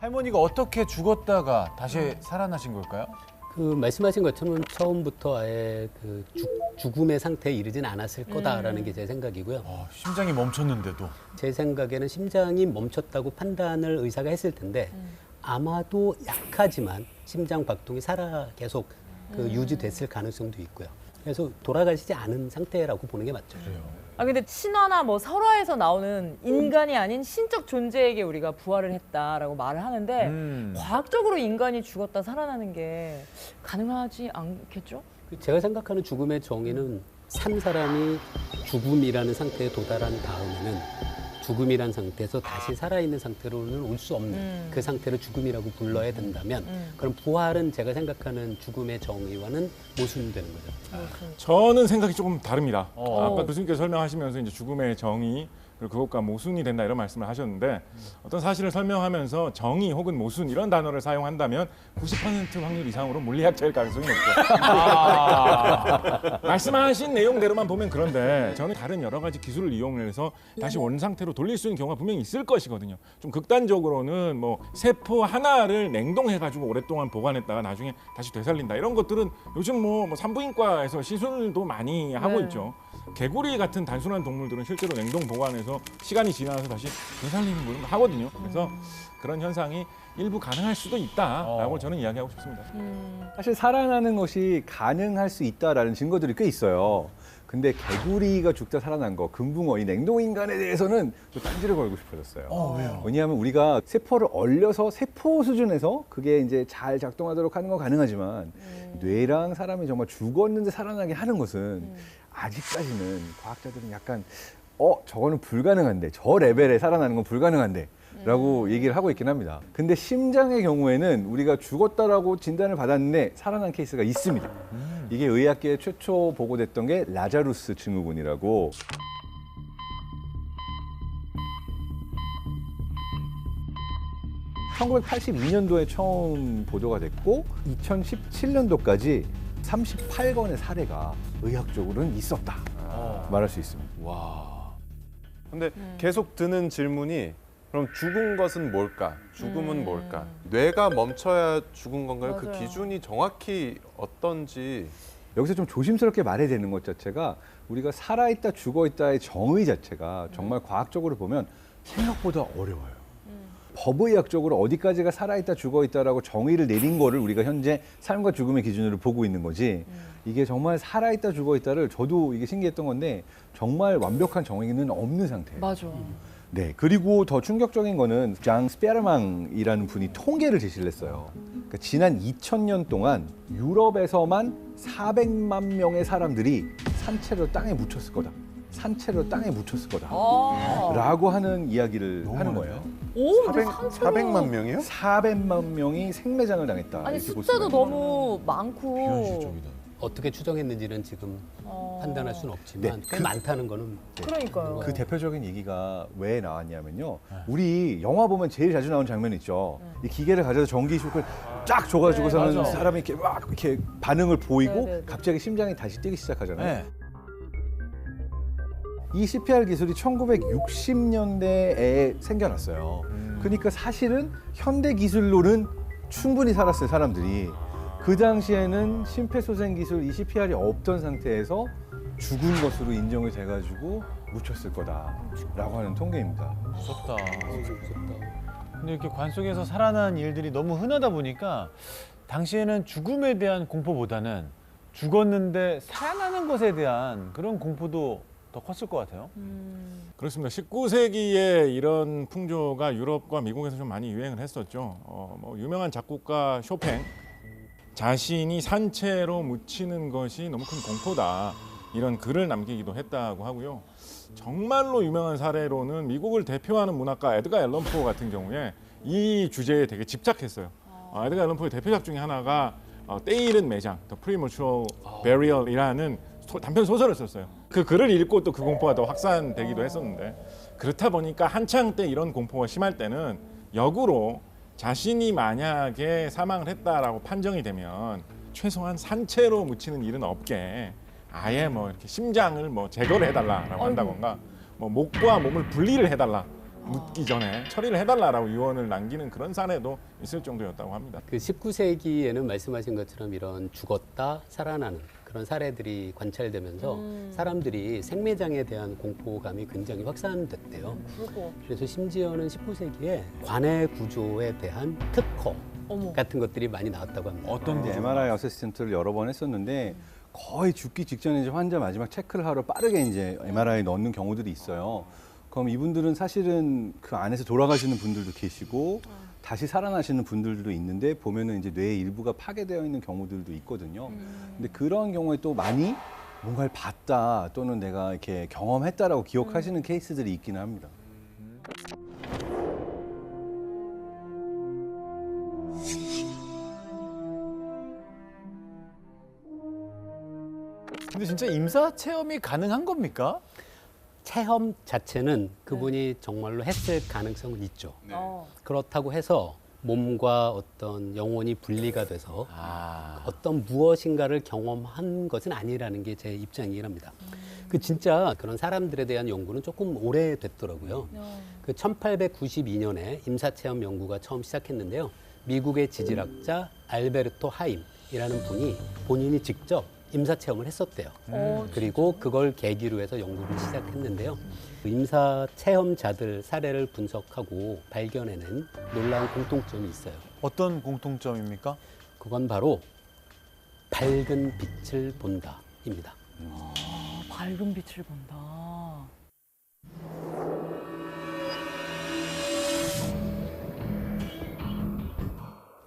할머니가 어떻게 죽었다가 다시 살아나신 걸까요? 그 말씀하신 것처럼 처음부터 아예 그 죽음의 상태에 이르진 않았을 거다라는 게 제 생각이고요. 심장이 멈췄는데도. 제 생각에는 심장이 멈췄다고 판단을 의사가 했을 텐데 아마도 약하지만 심장 박동이 계속 그 유지됐을 가능성도 있고요. 그래서 돌아가시지 않은 상태라고 보는 게 맞죠. 아 근데 신화나 뭐 설화에서 나오는 인간이 아닌 신적 존재에게 우리가 부활을 했다라고 말을 하는데 과학적으로 인간이 죽었다 살아나는 게 가능하지 않겠죠? 제가 생각하는 죽음의 정의는 산 사람이 죽음이라는 상태에 도달한 다음에는 죽음이란 상태에서 다시 살아있는 상태로는 올 수 없는 그 상태를 죽음이라고 불러야 된다면 그럼 부활은 제가 생각하는 죽음의 정의와는 모순되는 거죠. 저는 생각이 조금 다릅니다. 어. 아까 교수님께서 설명하시면서 이제 죽음의 정의 그리고 그것과 모순이 된다 이런 말씀을 하셨는데 어떤 사실을 설명하면서 정의 혹은 모순 이런 단어를 사용한다면 90% 확률 이상으로 물리학자일 가능성이 높죠. 말씀하신 내용대로만 보면 그런데 저는 다른 여러 가지 기술을 이용해서 다시 원 상태로 돌릴 수 있는 경우가 분명히 있을 것이거든요. 좀 극단적으로는 뭐 세포 하나를 냉동해가지고 오랫동안 보관했다가 나중에 다시 되살린다 이런 것들은 요즘 뭐 산부인과에서 시술도 많이 하고 네. 있죠. 개구리 같은 단순한 동물들은 실제로 냉동 보관해서 시간이 지나서 다시 되살리는 걸 하거든요. 그래서 그런 현상이 일부 가능할 수도 있다라고 저는 이야기하고 싶습니다. 사실 살아나는 것이 가능할 수 있다라는 증거들이 꽤 있어요. 근데 개구리가 죽다 살아난 거, 금붕어, 이 냉동인간에 대해서는 또 딴지를 걸고 싶어졌어요. 왜요? 왜냐하면 우리가 세포를 얼려서 세포 수준에서 그게 이제 잘 작동하도록 하는 건 가능하지만 뇌랑 사람이 정말 죽었는데 살아나게 하는 것은 아직까지는 과학자들은 약간 저거는 불가능한데 저 레벨에 살아나는 건 불가능한데 라고 얘기를 하고 있긴 합니다. 근데 심장의 경우에는 우리가 죽었다라고 진단을 받았는데 살아난 케이스가 있습니다. 이게 의학계에 최초 보고됐던 게 라자루스 증후군이라고. (1982년도에) 처음 보도가 됐고 2017년도까지 38건의 사례가 의학적으로는 있었다 말할 수 있습니다. 근데 계속 드는 질문이 그럼 죽은 것은 뭘까? 죽음은 뭘까? 뇌가 멈춰야 죽은 건가요? 그 맞아요. 기준이 정확히 어떤지. 여기서 좀 조심스럽게 말해야 되는 것 자체가 우리가 살아있다 죽어있다의 정의 자체가 정말 과학적으로 보면 생각보다 어려워요. 법의학적으로 어디까지가 살아있다 죽어있다라고 정의를 내린 거를 우리가 현재 삶과 죽음의 기준으로 보고 있는 거지 이게 정말 살아있다 죽어있다를 저도 이게 신기했던 건데 정말 완벽한 정의는 없는 상태예요. 맞아. 네, 그리고 더 충격적인 거는 장 스페르망이라는 분이 통계를 제시를 했어요. 그러니까 지난 2000년 동안 유럽에서만 400만 명의 사람들이 산채로 땅에 묻혔을 거다. 산채로 땅에 묻혔을 거다. 라고 하는 이야기를 하는 거예요. 오, 근데 400만 명이요? 400만 명이 생매장을 당했다. 아니 이렇게 볼 숫자도 수가 있는 너무 많고. 어떻게 추정했는지는 지금 판단할 수는 없지만 꽤 많다는 거는 그러니까요. 그 대표적인 얘기가 왜 나왔냐면요. 우리 영화 보면 제일 자주 나오는 장면 있죠. 이 기계를 가져서 전기 쇼크를 쫙 줘가지고서는 맞아. 사람이 이렇게 막 이렇게 반응을 보이고 네. 갑자기 심장이 다시 뛰기 시작하잖아요. 네. 이 CPR 기술이 1960년대에 생겨났어요. 그러니까 사실은 현대 기술로는 충분히 살았어요, 사람들이. 그 당시에는 심폐소생 기술, 이 CPR이 없던 상태에서 죽은 것으로 인정이 돼가지고 묻혔을 거다라고 하는 통계입니다. 무섭다. 근데 이렇게 관 속에서 살아난 일들이 너무 흔하다 보니까 당시에는 죽음에 대한 공포보다는 죽었는데 살아나는 것에 대한 그런 공포도 더 컸을 것 같아요. 그렇습니다. 19세기에 이런 풍조가 유럽과 미국에서 좀 많이 유행을 했었죠. 뭐 유명한 작곡가 쇼팽 자신이 산채로 묻히는 것이 너무 큰 공포다 이런 글을 남기기도 했다고 하고요. 정말로 유명한 사례로는 미국을 대표하는 문학가 에드가 앨런 포 같은 경우에 이 주제에 되게 집착했어요. 에드가 앨런 포의 대표작 중에 하나가 때이른 매장, The Premature Burial이라는 단편 소설을 썼어요. 그 글을 읽고 또 그 공포가 더 확산되기도 했었는데 그렇다 보니까 한창 때 이런 공포가 심할 때는 역으로 자신이 만약에 사망을 했다라고 판정이 되면 최소한 산채로 묻히는 일은 없게 아예 뭐 이렇게 심장을 뭐 제거를 해달라라고 한다던가 뭐 목과 몸을 분리를 해달라 묻기 전에 처리를 해달라라고 유언을 남기는 그런 사례도 있을 정도였다고 합니다. 그 19세기에는 말씀하신 것처럼 이런 죽었다 살아나는 그런 사례들이 관찰되면서 사람들이 생매장에 대한 공포감이 굉장히 확산됐대요. 그리고 그래서 심지어는 19세기에 관해 구조에 대한 특허 어머. 같은 것들이 많이 나왔다고 합니다. 어떤 이제 거? MRI 어세스먼트를 여러 번 했었는데 거의 죽기 직전에 이제 환자 마지막 체크를 하러 빠르게 이제 MRI 넣는 경우들이 있어요. 그럼 이분들은 사실은 그 안에서 돌아가시는 분들도 계시고 다시 살아나시는 분들도 있는데 보면은 이제 뇌의 일부가 파괴되어 있는 경우들도 있거든요. 근데 그런 경우에 또 많이 뭔가를 봤다 또는 내가 이렇게 경험했다라고 기억하시는 케이스들이 있기는 합니다. 근데 진짜 임사 체험이 가능한 겁니까? 체험 자체는 그분이 정말로 했을 가능성은 있죠. 어. 그렇다고 해서 몸과 어떤 영혼이 분리가 돼서 아, 어떤 무엇인가를 경험한 것은 아니라는 게 제 입장이긴 합니다. 그 진짜 그런 사람들에 대한 연구는 조금 오래됐더라고요. 그 1892년에 임사체험 연구가 처음 시작했는데요. 미국의 지질학자 알베르토 하임이라는 분이 본인이 직접 임사체험을 했었대요. 그리고 그걸 계기로 해서 연구를 시작했는데요. 그 임사체험자들 사례를 분석하고 발견해낸 놀라운 공통점이 있어요. 어떤 공통점입니까? 그건 바로 밝은 빛을 본다입니다. 밝은 빛을 본다.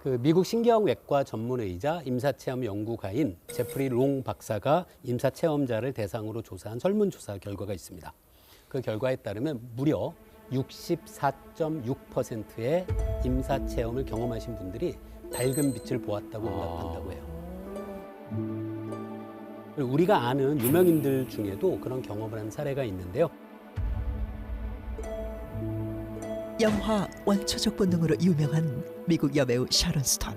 그 미국 신경외과 전문의이자 임사체험 연구가인 제프리 롱 박사가 임사체험자를 대상으로 조사한 설문조사 결과가 있습니다. 그 결과에 따르면 무려 64.6%의 임사체험을 경험하신 분들이 밝은 빛을 보았다고 응답한다고 해요. 그리고 우리가 아는 유명인들 중에도 그런 경험을 한 사례가 있는데요. 영화 원초적 본능으로 유명한 미국 여배우 샤론 스톤.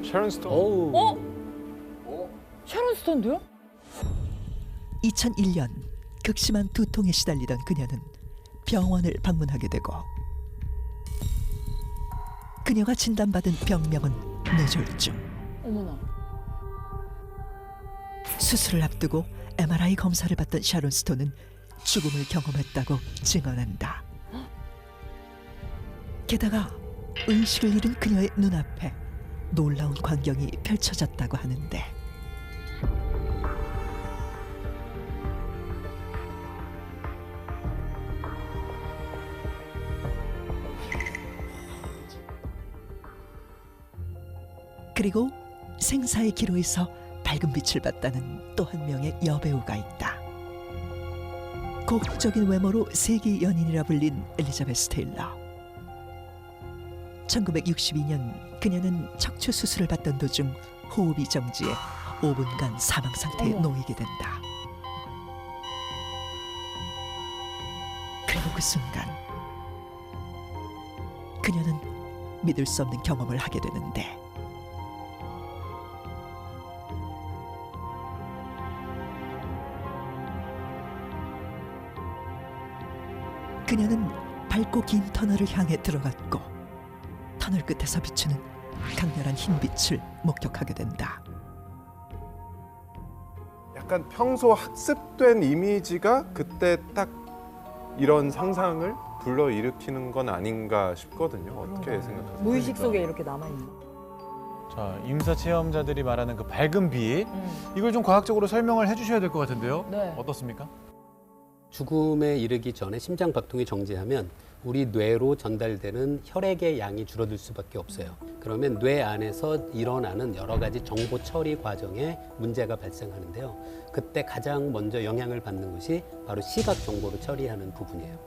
sharon stone. 어우, 샤론 스톤도요? 2001년 극심한 두통에 시달리던 그녀는 병원을 방문하게 되고 그녀가 진단받은 병명은 뇌졸중. 어머나. 수술을 앞두고 MRI 검사를 받던 샤론 스톤은 죽음을 경험했다고 증언한다. 게다가 의식을 잃은 그녀의 눈앞에 놀라운 광경이 펼쳐졌다고 하는데 그리고 생사의 기로에서 밝은 빛을 봤다는 또 한 명의 여배우가 있다. 고혹적인 외모로 세기 연인이라 불린 엘리자베스 테일러. 1962년 그녀는 척추 수술을 받던 도중 호흡이 정지해 5분간 사망 상태에 놓이게 된다. 그리고 그 순간 그녀는 믿을 수 없는 경험을 하게 되는데 그녀는 밝고 긴 터널을 향해 들어갔고 터널 끝에서 비추는 강렬한 흰 빛을 목격하게 된다. 약간 평소 학습된 이미지가 그때 딱 이런 상상을 불러일으키는 건 아닌가 싶거든요. 어떻게 생각하세요? 무의식 속에 이렇게 남아있는. 자, 임사 체험자들이 말하는 그 밝은 빛, 이걸 좀 과학적으로 설명을 해주셔야 될 것 같은데요. 네. 어떻습니까? 죽음에 이르기 전에 심장 박동이 정지하면 우리 뇌로 전달되는 혈액의 양이 줄어들 수밖에 없어요. 그러면 뇌 안에서 일어나는 여러 가지 정보 처리 과정에 문제가 발생하는데요. 그때 가장 먼저 영향을 받는 것이 바로 시각 정보를 처리하는 부분이에요.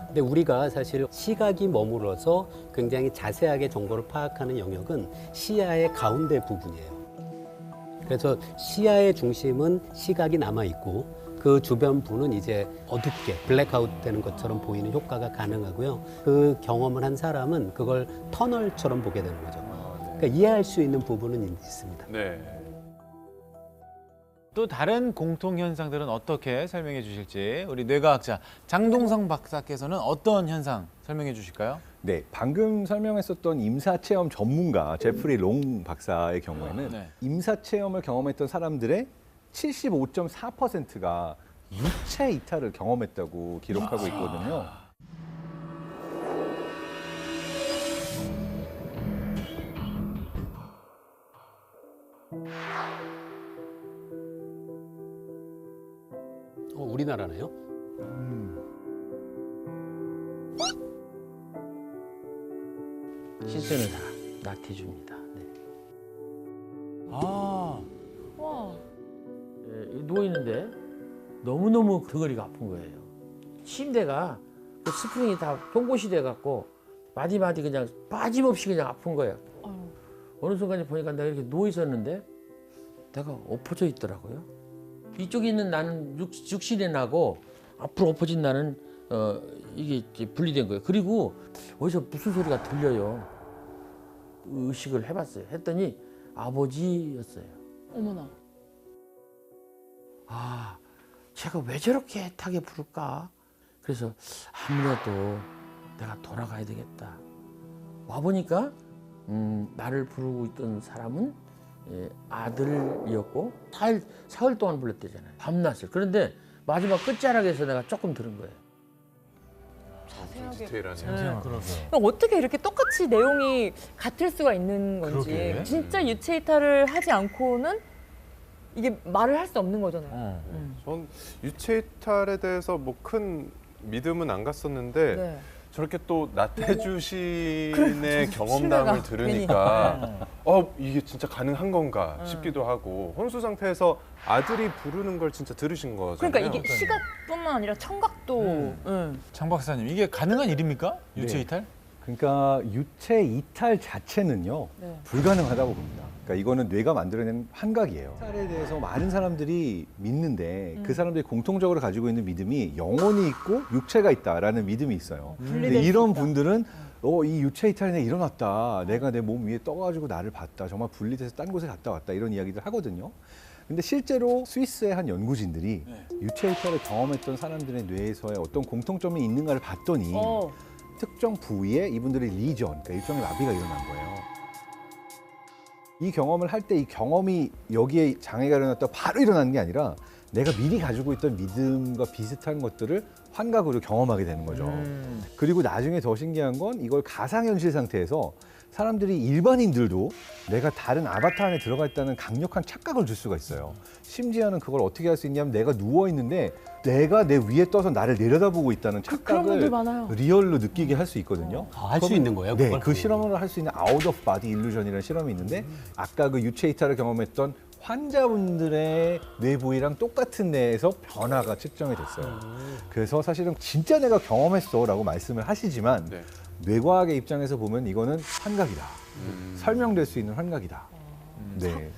근데 우리가 사실 시각이 머물러서 굉장히 자세하게 정보를 파악하는 영역은 시야의 가운데 부분이에요. 그래서 시야의 중심은 시각이 남아 있고 그 주변부는 이제 어둡게 블랙아웃 되는 것처럼 보이는 효과가 가능하고요. 그 경험을 한 사람은 그걸 터널처럼 보게 되는 거죠. 그러니까 이해할 수 있는 부분은 있습니다. 네. 또 다른 공통 현상들은 어떻게 설명해 주실지 우리 뇌과학자 장동성 박사께서는 어떤 현상 설명해 주실까요? 네, 방금 설명했었던 임사체험 전문가 제프리 롱 박사의 경우에는 네. 임사체험을 경험했던 사람들의 75.4%가 유체 이탈을 경험했다고 기록하고 있거든요. 우리나라네요. 시스는 다 나태주입니다. 네. 아, 와. 누워 있는데 너무너무 등허리가 아픈 거예요. 침대가 그 스프링이 다 송곳이 돼 갖고 마디마디 그냥 빠짐없이 그냥 아픈 거예요. 아유. 어느 순간에 보니까 내가 이렇게 누워 있었는데 내가 엎어져 있더라고요. 이쪽에 있는 나는 육신의 나고 앞으로 엎어진 나는 이게 이제 분리된 거예요. 그리고 어디서 무슨 소리가 들려요. 의식을 해봤어요. 했더니 아버지였어요. 어머나. 아, 제가 왜 저렇게 애타게 부를까? 그래서 아무래도 내가 돌아가야 되겠다. 와보니까 나를 부르고 있던 사람은 아들이었고 사흘 동안 불렀대잖아요. 밤낮을. 그런데 마지막 끝자락에서 내가 조금 들은 거예요. 자세하게. 디테일하네요. 그럼 어떻게 이렇게 똑같이 내용이 같을 수가 있는 건지. 그러게. 진짜 유체 이탈을 하지 않고는 이게 말을 할 수 없는 거잖아요. 전 유체 이탈에 대해서 뭐 큰 믿음은 안 갔었는데 네. 저렇게 또 나태주 시인의 그래, 경험담을 신뢰가 들으니까 이게 진짜 가능한 건가 싶기도 하고 혼수 상태에서 아들이 부르는 걸 진짜 들으신 거잖아요. 그러니까 이게 시각뿐만 아니라 청각도. 장 박사님 이게 가능한 일입니까? 유체 네. 이탈? 그러니까 유체 이탈 자체는요 네. 불가능하다고 봅니다. 그러니까 이거는 뇌가 만들어낸 환각이에요. 이탈에 대해서 많은 사람들이 믿는데 그 사람들이 공통적으로 가지고 있는 믿음이 영혼이 있고 육체가 있다라는 믿음이 있어요. 근데 분리될 수 이런 있다. 분들은 이 유체 이탈이 내가 일어났다. 내가 내 몸 위에 떠가지고 나를 봤다. 정말 분리돼서 딴 곳에 갔다 왔다. 이런 이야기들 하거든요. 근데 실제로 스위스의 한 연구진들이 유체 이탈을 경험했던 사람들의 뇌에서의 어떤 공통점이 있는가를 봤더니 특정 부위에 이분들의 리전, 그러니까 일종의 마비가 일어난 거예요. 이 경험을 할 때 이 경험이 여기에 장애가 일어났다 바로 일어나는 게 아니라 내가 미리 가지고 있던 믿음과 비슷한 것들을 환각으로 경험하게 되는 거죠. 그리고 나중에 더 신기한 건 이걸 가상현실 상태에서 사람들이 일반인들도 내가 다른 아바타 안에 들어가 있다는 강력한 착각을 줄 수가 있어요. 심지어는 그걸 어떻게 할 수 있냐면 내가 누워 있는데 내가 내 위에 떠서 나를 내려다보고 있다는 그런 착각을 분들 많아요. 리얼로 느끼게 할 수 있거든요. 할 수 있는 거예요? 네, 그걸? 그 실험을 할 수 있는 아웃 오브 바디 일루전이라는 실험이 있는데 아까 그 유체 이탈을 경험했던 환자분들의 뇌 부위랑 똑같은 뇌에서 변화가 측정이 됐어요. 그래서 사실은 진짜 내가 경험했어라고 말씀을 하시지만 네. 뇌과학의 입장에서 보면 이거는 환각이다. 설명될 수 있는 환각이다. 네.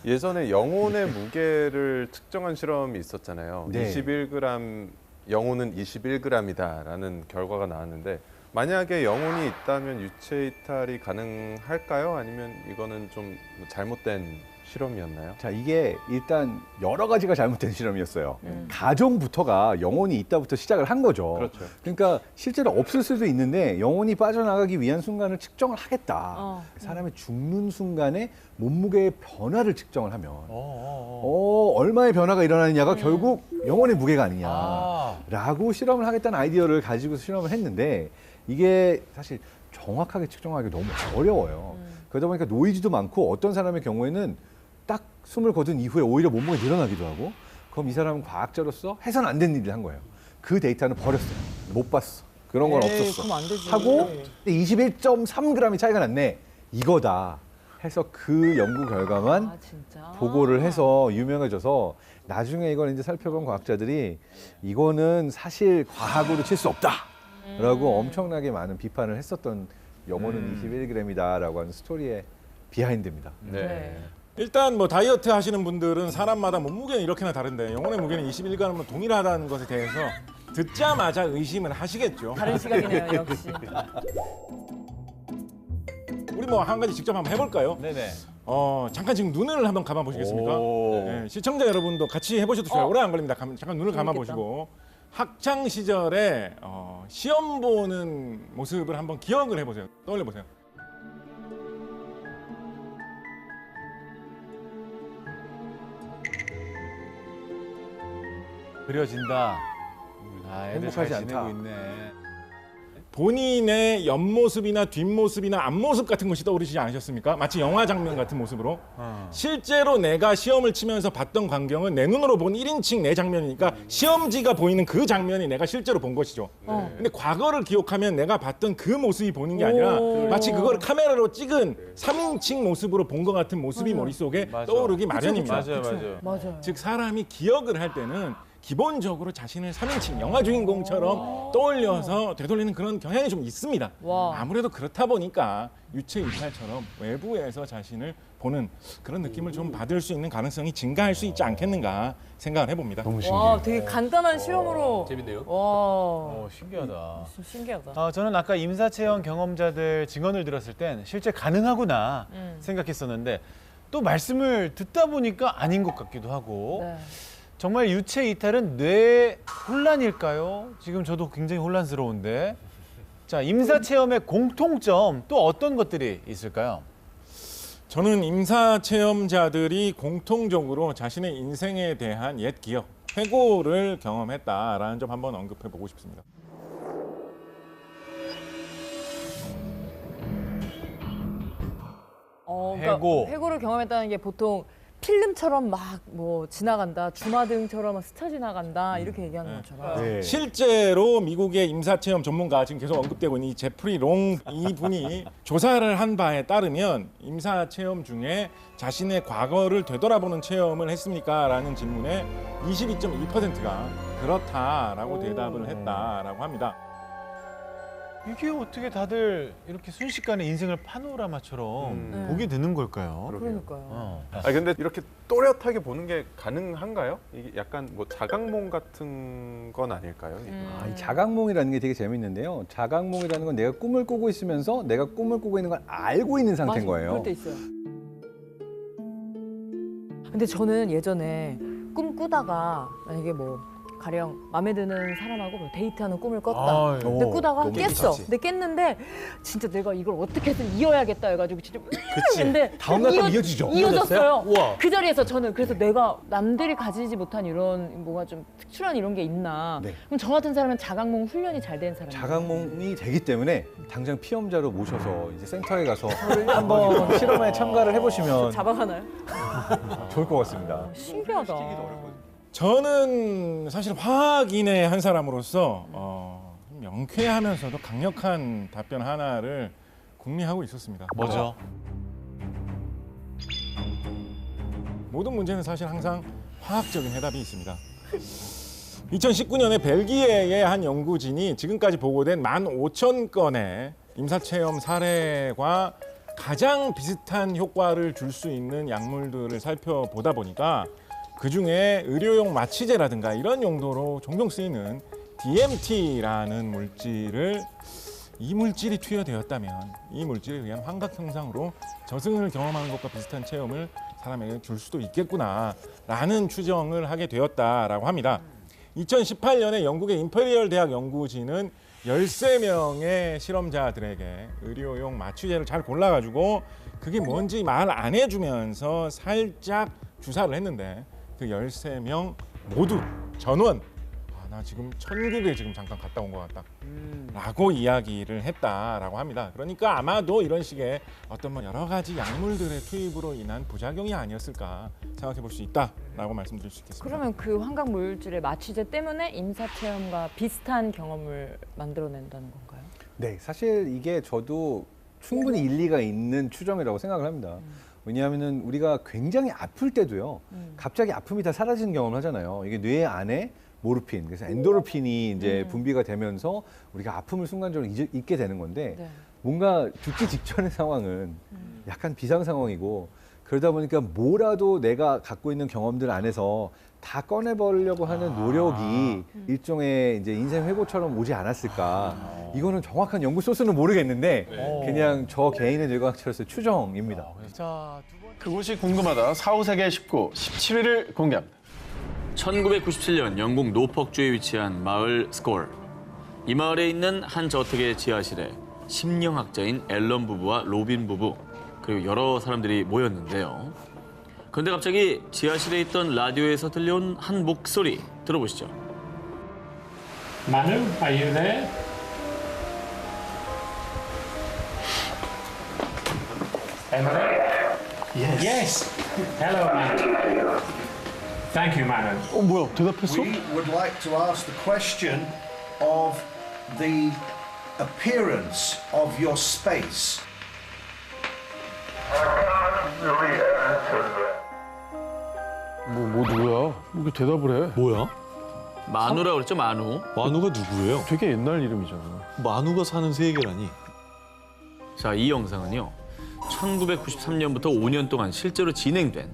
예전에 영혼의 무게를 측정한 실험이 있었잖아요. 네. 21g, 영혼은 21g이다라는 결과가 나왔는데 만약에 영혼이 있다면 유체 이탈이 가능할까요? 아니면 이거는 좀 잘못된 실험이었나요? 자, 이게 일단 여러 가지가 잘못된 실험이었어요. 가정부터가 영혼이 있다부터 시작을 한 거죠. 그렇죠. 그러니까 실제로 없을 수도 있는데 영혼이 빠져나가기 위한 순간을 측정을 하겠다. 사람이 죽는 순간에 몸무게의 변화를 측정을 하면 얼마의 변화가 일어나느냐가 결국 영혼의 무게가 아니냐라고 실험을 하겠다는 아이디어를 가지고 실험을 했는데 이게 사실 정확하게 측정하기 너무 어려워요. 그러다 보니까 노이즈도 많고 어떤 사람의 경우에는 딱 숨을 거둔 이후에 오히려 몸무게가 늘어나기도 하고 그럼 이 사람은 과학자로서 해서는 안 되는 일을 한 거예요. 그 데이터는 버렸어요. 못 봤어. 그런 건 에이, 없었어. 그럼 안 되지. 하고 21.3g이 차이가 났네. 이거다 해서 그 연구 결과만 아, 진짜. 보고를 해서 유명해져서 나중에 이걸 이제 살펴본 과학자들이 이거는 사실 과학으로 칠 수 없다라고 엄청나게 많은 비판을 했었던 영혼은 21g이다라고 하는 스토리의 비하인드입니다. 네. 일단 뭐 다이어트 하시는 분들은 사람마다 몸무게는 이렇게나 다른데 영혼의 무게는 21g으로 동일하다는 것에 대해서 듣자마자 의심을 하시겠죠. 다른 시각이네요, 역시. 우리 뭐 한 가지 직접 한번 해볼까요? 네네. 잠깐 지금 눈을 한번 감아 보시겠습니까? 오. 네, 시청자 여러분도 같이 해보셔도 좋아요. 오래 안 걸립니다. 잠깐 눈을 감아 보시고 학창 시절에 시험 보는 모습을 한번 기억을 해보세요. 떠올려 보세요. 그려진다. 아, 애들 잘 행복하지 지내고 않다. 있네. 본인의 옆모습이나 뒷모습이나 앞모습 같은 것이 떠오르시지 않으셨습니까? 마치 영화 장면 같은 모습으로. 실제로 내가 시험을 치면서 봤던 광경은 내 눈으로 본 1인칭 내 장면이니까 시험지가 보이는 그 장면이 내가 실제로 본 것이죠. 근데 과거를 기억하면 내가 봤던 그 모습이 보이는 게 아니라 마치 그걸 카메라로 찍은 3인칭 모습으로 본 것 같은 모습이 머릿속에 맞아. 떠오르기 마련입니다. 맞아요. 즉 사람이 기억을 할 때는 기본적으로 자신을 3인칭 영화 주인공처럼 떠올려서 되돌리는 그런 경향이 좀 있습니다. 와. 아무래도 그렇다 보니까 유체 이탈처럼 외부에서 자신을 보는 그런 느낌을 좀 받을 수 있는 가능성이 증가할 수 있지 않겠는가 생각을 해봅니다. 너무 신기해. 와, 되게 간단한 실험으로. 재밌네요. 와, 신기하다. 좀 신기하다. 저는 아까 임사체험 경험자들 증언을 들었을 땐 실제 가능하구나 음. 생각했었는데 또 말씀을 듣다 보니까 아닌 것 같기도 하고 네. 정말 유체 이탈은 뇌 혼란일까요? 지금 저도 굉장히 혼란스러운데. 자, 임사체험의 공통점 또 어떤 것들이 있을까요? 저는 임사 체험자들이 공통적으로 자신의 인생에 대한 옛 기억, 회고를 경험했다라는 점 한번 언급해 보고 싶습니다. 그러니까 해고. 회고를 경험했다는 게 보통 필름처럼 막 뭐 지나간다, 주마등처럼 막 스쳐 지나간다 이렇게 얘기하는 것처럼. 네. 실제로 미국의 임사체험 전문가 지금 계속 언급되고 있는 이 제프리 롱 이분이 조사를 한 바에 따르면 임사체험 중에 자신의 과거를 되돌아보는 체험을 했습니까? 라는 질문에 22.2%가 그렇다라고 대답을 했다라고 합니다. 이게 어떻게 다들 이렇게 순식간에 인생을 파노라마처럼 네. 보게 되는 걸까요? 그러니까요. 근데 이렇게 또렷하게 보는 게 가능한가요? 이게 약간 뭐 자각몽 같은 건 아닐까요? 이게? 이 자각몽이라는 게 되게 재밌는데요. 자각몽이라는 건 내가 꿈을 꾸고 있으면서 내가 꿈을 꾸고 있는 걸 알고 있는 상태인 맞아, 거예요. 그럴 때 있어요. 근데 저는 예전에 꿈 꾸다가 만약에 뭐 가령 마음에 드는 사람하고 뭐 데이트하는 꿈을 꿨다. 근데 꾸다가 너무 깼어. 괜찮지. 근데 깼는데 진짜 내가 이걸 어떻게든 이어야겠다 해가지고 진짜 근데 다음날 또 이어지죠. 이어졌어요. 우와. 그 자리에서 저는 그래서 내가 남들이 가지지 못한 이런 뭐가 좀 특출한 이런 게 있나. 네. 그럼 저 같은 사람은 자각몽 훈련이 잘 된 사람. 자각몽이 되기 때문에 당장 피험자로 모셔서 이제 센터에 가서 한번 실험에 참가를 해보시면 잡아가나요? 좋을 것 같습니다. 신기하다. 저는 사실 화학인의 한 사람으로서 명쾌하면서도 강력한 답변 하나를 궁리하고 있었습니다. 뭐죠? 모든 문제는 사실 항상 화학적인 해답이 있습니다. 2019년에 벨기에의 한 연구진이 지금까지 보고된 15,000건의 임사체험 사례과 가장 비슷한 효과를 줄 수 있는 약물들을 살펴보다 보니까 그중에 의료용 마취제라든가 이런 용도로 종종 쓰이는 DMT라는 물질을 이 물질이 투여되었다면 이 물질에 의한 환각 현상으로 저승을 경험하는 것과 비슷한 체험을 사람에게 줄 수도 있겠구나라는 추정을 하게 되었다라고 합니다. 2018년에 영국의 임페리얼 대학 연구진은 13명의 실험자들에게 의료용 마취제를 잘 골라가지고 그게 뭔지 말 안 해주면서 살짝 주사를 했는데 그 13명 모두 전원 나 지금 천국에 지금 잠깐 갔다 온 것 같다 라고 이야기를 했다라고 합니다. 그러니까 아마도 이런 식의 어떤 뭐 여러 가지 약물들의 투입으로 인한 부작용이 아니었을까 생각해 볼 수 있다라고 말씀드릴 수 있겠습니다. 그러면 그 환각 물질의 마취제 때문에 임사체험과 비슷한 경험을 만들어낸다는 건가요? 네, 사실 이게 저도 충분히 일리가 있는 추정이라고 생각을 합니다. 왜냐하면은 우리가 굉장히 아플 때도요, 갑자기 아픔이 다 사라지는 경험을 하잖아요. 이게 뇌 안에 모르핀, 그래서 엔도르핀이 이제 분비가 되면서 우리가 아픔을 순간적으로 잊게 되는 건데 네. 뭔가 죽기 직전의 상황은 약간 비상 상황이고 그러다 보니까 뭐라도 내가 갖고 있는 경험들 안에서 다 꺼내버리려고 하는 노력이 일종의 이제 인생 회고처럼 오지 않았을까. 이거는 정확한 연구 소스는 모르겠는데 그냥 저 개인의 뇌과학자로서의 추정입니다. 자, 두 번째. 그곳이 궁금하다 4, 5세계 19, 17위를 공개합니다. 1997년 영국 노퍽주에 위치한 마을 스콜. 이 마을에 있는 한 저택의 지하실에 심령학자인 앨런 부부와 로빈 부부 그리고 여러 사람들이 모였는데요. 그런데 갑자기 지하실에 있던 라디오에서 들려온 한 목소리 들어보시죠. Manu, are you there? Emily? Yes. Hello, Manu. Thank you, Manu. 뭐야 대답했어? We would like to ask the question of the appearance of your space. 뭐 누구야? 이게 대답을 해. 뭐야? 마누라고 그랬죠, 마누. 만우가 누구예요? 되게 옛날 이름이잖아. 만우가 사는 세계라니. 자, 이 영상은요. 1993년부터 5년 동안 실제로 진행된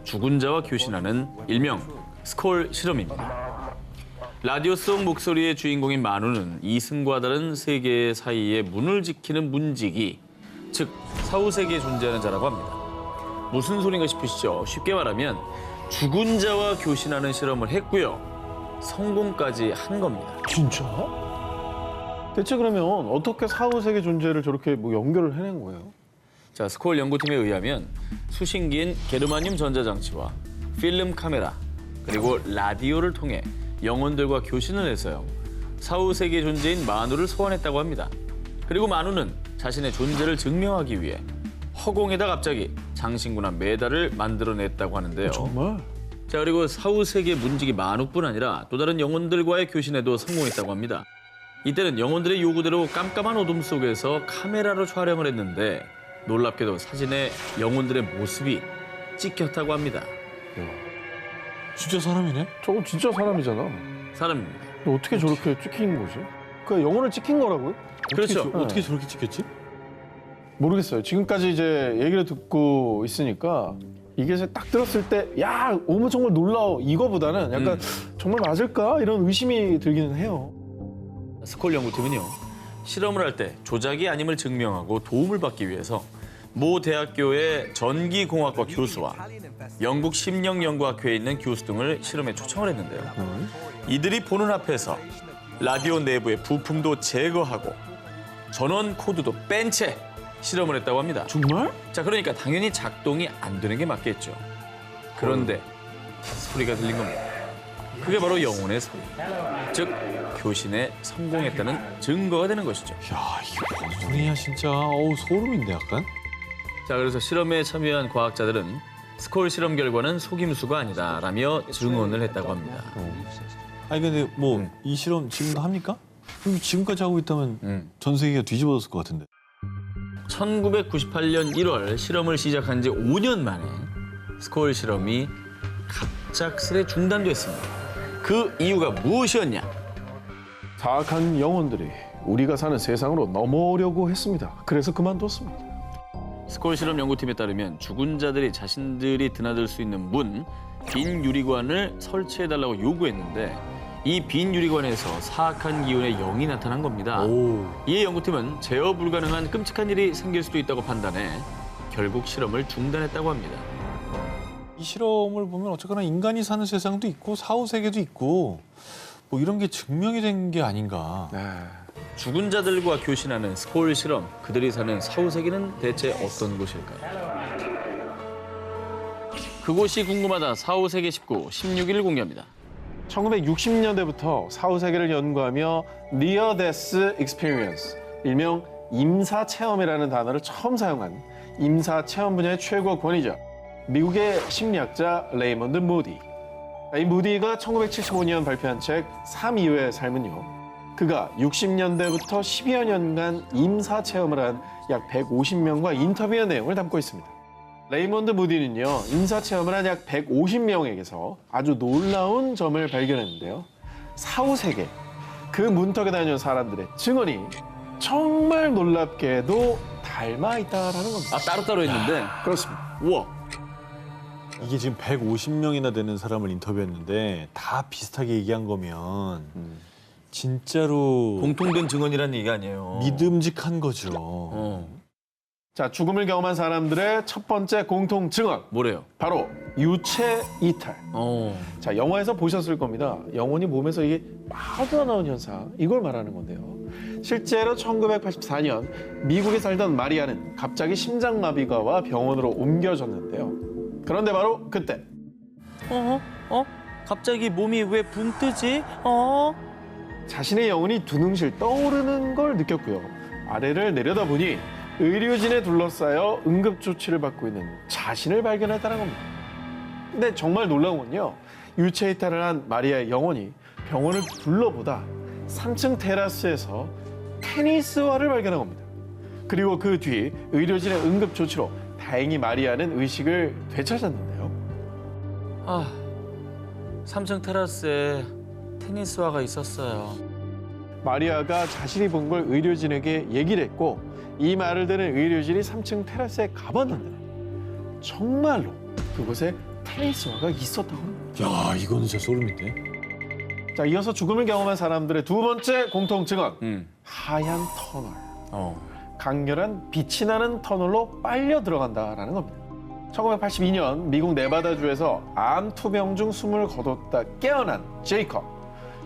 죽은 자와 교신하는 일명 스콜 실험입니다. 라디오 속 목소리의 주인공인 마누는 이승과 다른 세계 사이의 문을 지키는 문지기, 즉 사후세계에 존재하는 자라고 합니다. 무슨 소린가 싶으시죠? 쉽게 말하면 죽은 자와 교신하는 실험을 했고요. 성공까지 한 겁니다. 진짜? 대체 그러면 어떻게 4, 5세계 존재를 저렇게 뭐 연결을 해낸 거예요? 자, 스콜 연구팀에 의하면 수신기인 게르마늄 전자장치와 필름 카메라 그리고 라디오를 통해 영혼들과 교신을 해서요. 사후세계 존재인 마누를 소환했다고 합니다. 그리고 마누는 자신의 존재를 증명하기 위해 허공에다 갑자기 장신구나 메달을 만들어냈다고 하는데요. 정말? 자, 그리고 사후세계 문지기 마누뿐 아니라 또 다른 영혼들과의 교신에도 성공했다고 합니다. 이때는 영혼들의 요구대로 깜깜한 어둠 속에서 카메라로 촬영을 했는데 놀랍게도 사진에 영혼들의 모습이 찍혔다고 합니다. 진짜 사람이네? 저거 진짜 사람이잖아. 사람입니다. 근데 어떻게 저렇게 찍힌 거지? 그 영혼을 찍힌 거라고요? 그렇죠. 어떻게 저렇게 찍혔지? 모르겠어요. 지금까지 이제 얘기를 듣고 있으니까 이게 딱 들었을 때 야, 어머 정말 놀라워 이거보다는 약간 정말 맞을까? 이런 의심이 들기는 해요. 스콜 연구팀은요. 실험을 할 때 조작이 아님을 증명하고 도움을 받기 위해서 모 대학교의 전기공학과 교수와 영국 심령연구학회에 있는 교수 등을 실험에 초청을 했는데요. 이들이 보는 앞에서 라디오 내부의 부품도 제거하고 전원 코드도 뺀 채 실험을 했다고 합니다. 정말? 자, 그러니까 당연히 작동이 안 되는 게 맞겠죠. 그런데 소리가 들린 겁니다. 그게 바로 영혼의 소리. 즉, 교신에 성공했다는 증거가 되는 것이죠. 야, 이게 뭔 소리야 진짜. 어우, 소름인데 약간. 자, 그래서 실험에 참여한 과학자들은 스콜 실험 결과는 속임수가 아니다라며 증언을 했다고 합니다. 아니 근데 뭐 이 실험 지금도 합니까? 그럼 지금까지 하고 있다면 전 세계가 뒤집어졌을 것 같은데. 1998년 1월 실험을 시작한 지 5년 만에 스콜 실험이 갑작스레 중단됐습니다. 그 이유가 무엇이었냐? 사악한 영혼들이 우리가 사는 세상으로 넘어오려고 했습니다. 그래서 그만뒀습니다. 스콜 실험 연구팀에 따르면 죽은 자들이 자신들이 드나들 수 있는 문, 빈 유리관을 설치해달라고 요구했는데 이 빈 유리관에서 사악한 기운의 영이 나타난 겁니다. 이에 연구팀은 제어 불가능한 끔찍한 일이 생길 수도 있다고 판단해 결국 실험을 중단했다고 합니다. 이 실험을 보면 어쨌거나 인간이 사는 세상도 있고 사후세계도 있고 뭐 이런 게 증명이 된 게 아닌가. 죽은 자들과 교신하는 스콜 실험, 그들이 사는 사후세계는 대체 어떤 곳일까요? 그곳이 궁금하다 사후세계 19, 16일 공개합니다. 1960년대부터 사후세계를 연구하며 Near Death Experience, 일명 임사체험이라는 단어를 처음 사용한 임사체험 분야의 최고 권위자, 미국의 심리학자 레이먼드 무디. 이 무디가 1975년 발표한 책 3 이후의 삶은요. 그가 60년대부터 10여 년간 임사체험을 한 약 150명과 인터뷰한 내용을 담고 있습니다. 레이먼드 무디는요, 임사체험을 한 약 150명에게서 아주 놀라운 점을 발견했는데요. 사후세계, 그 문턱에 다녀온 사람들의 증언이 정말 놀랍게도 닮아 있다라는 겁니다. 아, 따로따로 했는데? 그렇습니다. 우와. 이게 지금 150명이나 되는 사람을 인터뷰했는데 다 비슷하게 얘기한 거면 진짜로 공통된 증언이라는 얘기 아니에요. 믿음직한 거죠. 자, 죽음을 경험한 사람들의 첫 번째 공통 증언. 뭐래요? 바로 유체 이탈. 자, 영화에서 보셨을 겁니다. 영혼이 몸에서 이게 빠져나온 현상. 이걸 말하는 건데요. 실제로 1984년 미국에 살던 마리아는 갑자기 심장마비가 와 병원으로 옮겨졌는데요. 그런데 바로 그때. 갑자기 몸이 왜 붕 뜨지? 자신의 영혼이 두눈실 떠오르는 걸 느꼈고요. 아래를 내려다보니 의료진에 둘러싸여 응급조치를 받고 있는 자신을 발견했다는 겁니다. 근데 정말 놀라운 건요. 유체 이탈을 한 마리아의 영혼이 병원을 둘러보다 3층 테라스에서 테니스화를 발견한 겁니다. 그리고 그 뒤 의료진의 응급조치로 다행히 마리아는 의식을 되찾았는데요. 3층 테라스에 테니스화가 있었어요. 마리아가 자신이 본 걸 의료진에게 얘기를 했고 이 말을 들은 의료진이 3층 테라스에 가봤는데 정말로 그곳에 테니스화가 있었다고 합니다. 야, 이거는 진짜 소름인데. 자, 이어서 죽음을 경험한 사람들의 두 번째 공통 증언. 하얀 터널. 강렬한 빛이 나는 터널로 빨려 들어간다라는 겁니다. 1982년 미국 네바다주에서 암 투병 중 숨을 거뒀다 깨어난 제이컵.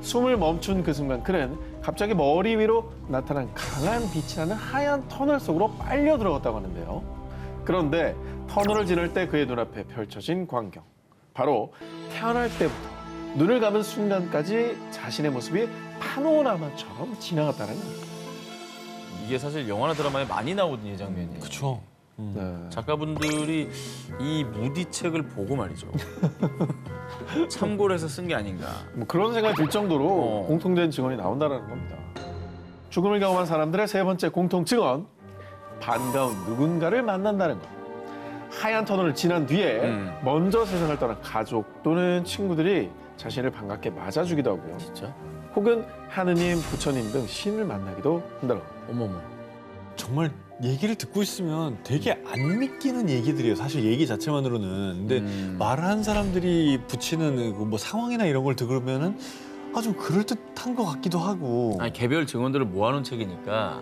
숨을 멈춘 그 순간 그는 갑자기 머리 위로 나타난 강한 빛이 나는 하얀 터널 속으로 빨려 들어갔다고 하는데요. 그런데 터널을 지날 때 그의 눈앞에 펼쳐진 광경. 바로 태어날 때부터 눈을 감은 순간까지 자신의 모습이 파노라마처럼 지나갔다는 겁니다. 이게 사실 영화나 드라마에 많이 나오던 이 장면이에요. 그렇죠. 작가분들이 이 무디책을 보고 말이죠. 참고를 해서 쓴 게 아닌가. 뭐 그런 생각이 들 정도로 공통된 증언이 나온다는 겁니다. 죽음을 경험한 사람들의 세 번째 공통 증언. 반가운 누군가를 만난다는 것. 하얀 터널을 지난 뒤에 먼저 세상을 떠난 가족 또는 친구들이 자신을 반갑게 맞아주기도 하고요. 진짜? 혹은 하느님, 부처님 등 신을 만나기도 한다는 겁니다. 어머머. 정말 얘기를 듣고 있으면 되게 안 믿기는 얘기들이에요. 사실 얘기 자체만으로는. 근데 말하는 사람들이 붙이는 그 뭐 상황이나 이런 걸 들으면은 좀 그럴듯한 것 같기도 하고. 아니, 개별 증언들을 모아놓은 책이니까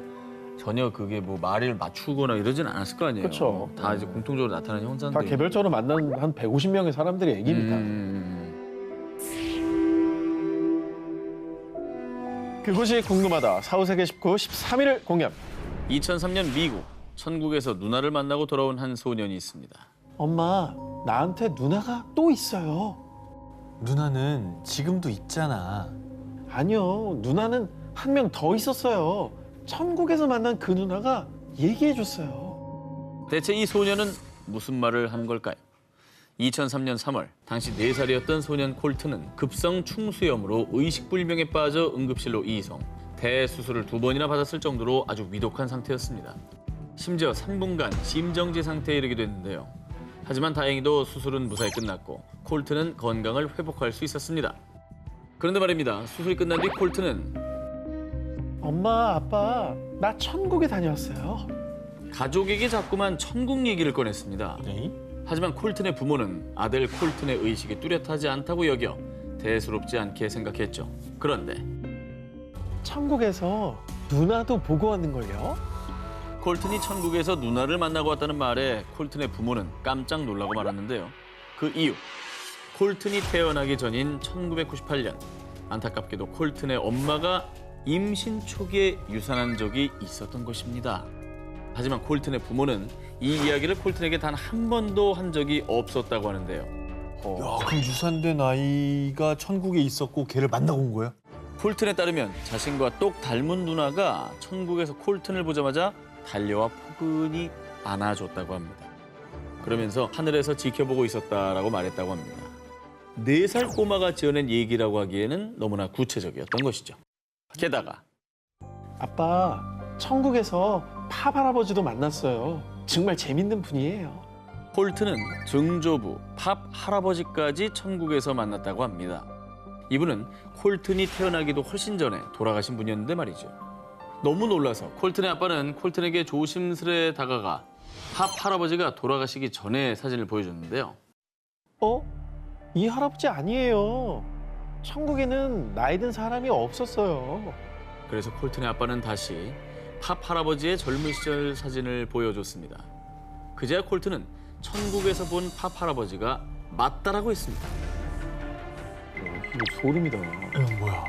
전혀 그게 뭐 말을 맞추거나 이러진 않았을 거 아니에요. 그렇죠. 다 이제 공통적으로 나타나는 형상들. 다 개별적으로 만난 한 150명의 사람들의 얘기입니다. 그것이 궁금하다. 사후세계 19, 13위를 공개합니다. 2003년 미국, 천국에서 누나를 만나고 돌아온 한 소년이 있습니다. 엄마, 나한테 누나가 또 있어요. 누나는 지금도 있잖아. 아니요, 누나는 한 명 더 있었어요. 천국에서 만난 그 누나가 얘기해줬어요. 대체 이 소년은 무슨 말을 한 걸까요? 2003년 3월, 당시 4살이었던 소년 콜트는 급성 충수염으로 의식불명에 빠져 응급실로 이송. 대수술을 2번이나 받았을 정도로 아주 위독한 상태였습니다. 심지어 3분간 심정지 상태에 이르기도 했는데요. 하지만 다행히도 수술은 무사히 끝났고 콜트는 건강을 회복할 수 있었습니다. 그런데 말입니다. 수술이 끝난 뒤 콜트는 엄마, 아빠, 나 천국에 다녀왔어요. 가족에게 자꾸만 천국 얘기를 꺼냈습니다. 하지만 콜튼의 부모는 아들 콜튼의 의식이 뚜렷하지 않다고 여겨 대수롭지 않게 생각했죠. 그런데 천국에서 누나도 보고 왔는걸요? 콜튼이 천국에서 누나를 만나고 왔다는 말에 콜튼의 부모는 깜짝 놀라고 말았는데요. 그 이유, 콜튼이 태어나기 전인 1998년 안타깝게도 콜튼의 엄마가 임신 초기에 유산한 적이 있었던 것입니다. 하지만 콜튼의 부모는 이 이야기를 콜튼에게 단 한 번도 한 적이 없었다고 하는데요. 야, 그럼 유산된 아이가 천국에 있었고 걔를 만나고 온 거야? 콜튼에 따르면 자신과 똑 닮은 누나가 천국에서 콜튼을 보자마자 달려와 포근히 안아줬다고 합니다. 그러면서 하늘에서 지켜보고 있었다라고 말했다고 합니다. 4살 꼬마가 지어낸 얘기라고 하기에는 너무나 구체적이었던 것이죠. 게다가 아빠, 천국에서 팝 할아버지도 만났어요. 정말 재밌는 분이에요. 콜튼은 증조부, 팝 할아버지까지 천국에서 만났다고 합니다. 이분은 콜튼이 태어나기도 훨씬 전에 돌아가신 분이었는데 말이죠. 너무 놀라서 콜튼의 아빠는 콜튼에게 조심스레 다가가 팝 할아버지가 돌아가시기 전에 사진을 보여줬는데요. 이 할아버지 아니에요. 천국에는 나이 든 사람이 없었어요. 그래서 콜튼의 아빠는 다시 팝 할아버지의 젊은 시절 사진을 보여줬습니다. 그제야 콜트는 천국에서 본 팝 할아버지가 맞다라고 했습니다. 이거 소름이다. 뭐야?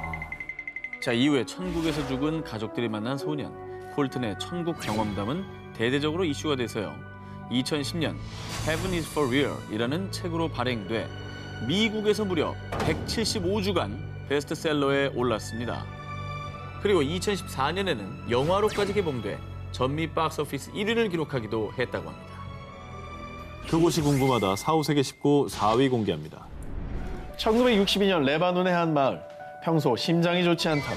자, 이후에 천국에서 죽은 가족들이 만난 소년, 콜튼의 천국 경험담은 대대적으로 이슈가 돼서요. 2010년 Heaven is for Real이라는 책으로 발행돼 미국에서 무려 175주간 베스트셀러에 올랐습니다. 그리고 2014년에는 영화로까지 개봉돼 전미 박스오피스 1위를 기록하기도 했다고 합니다. 그곳이 궁금하다 4호세계 19 4위 공개합니다. 1962년 레바논의 한 마을. 평소 심장이 좋지 않던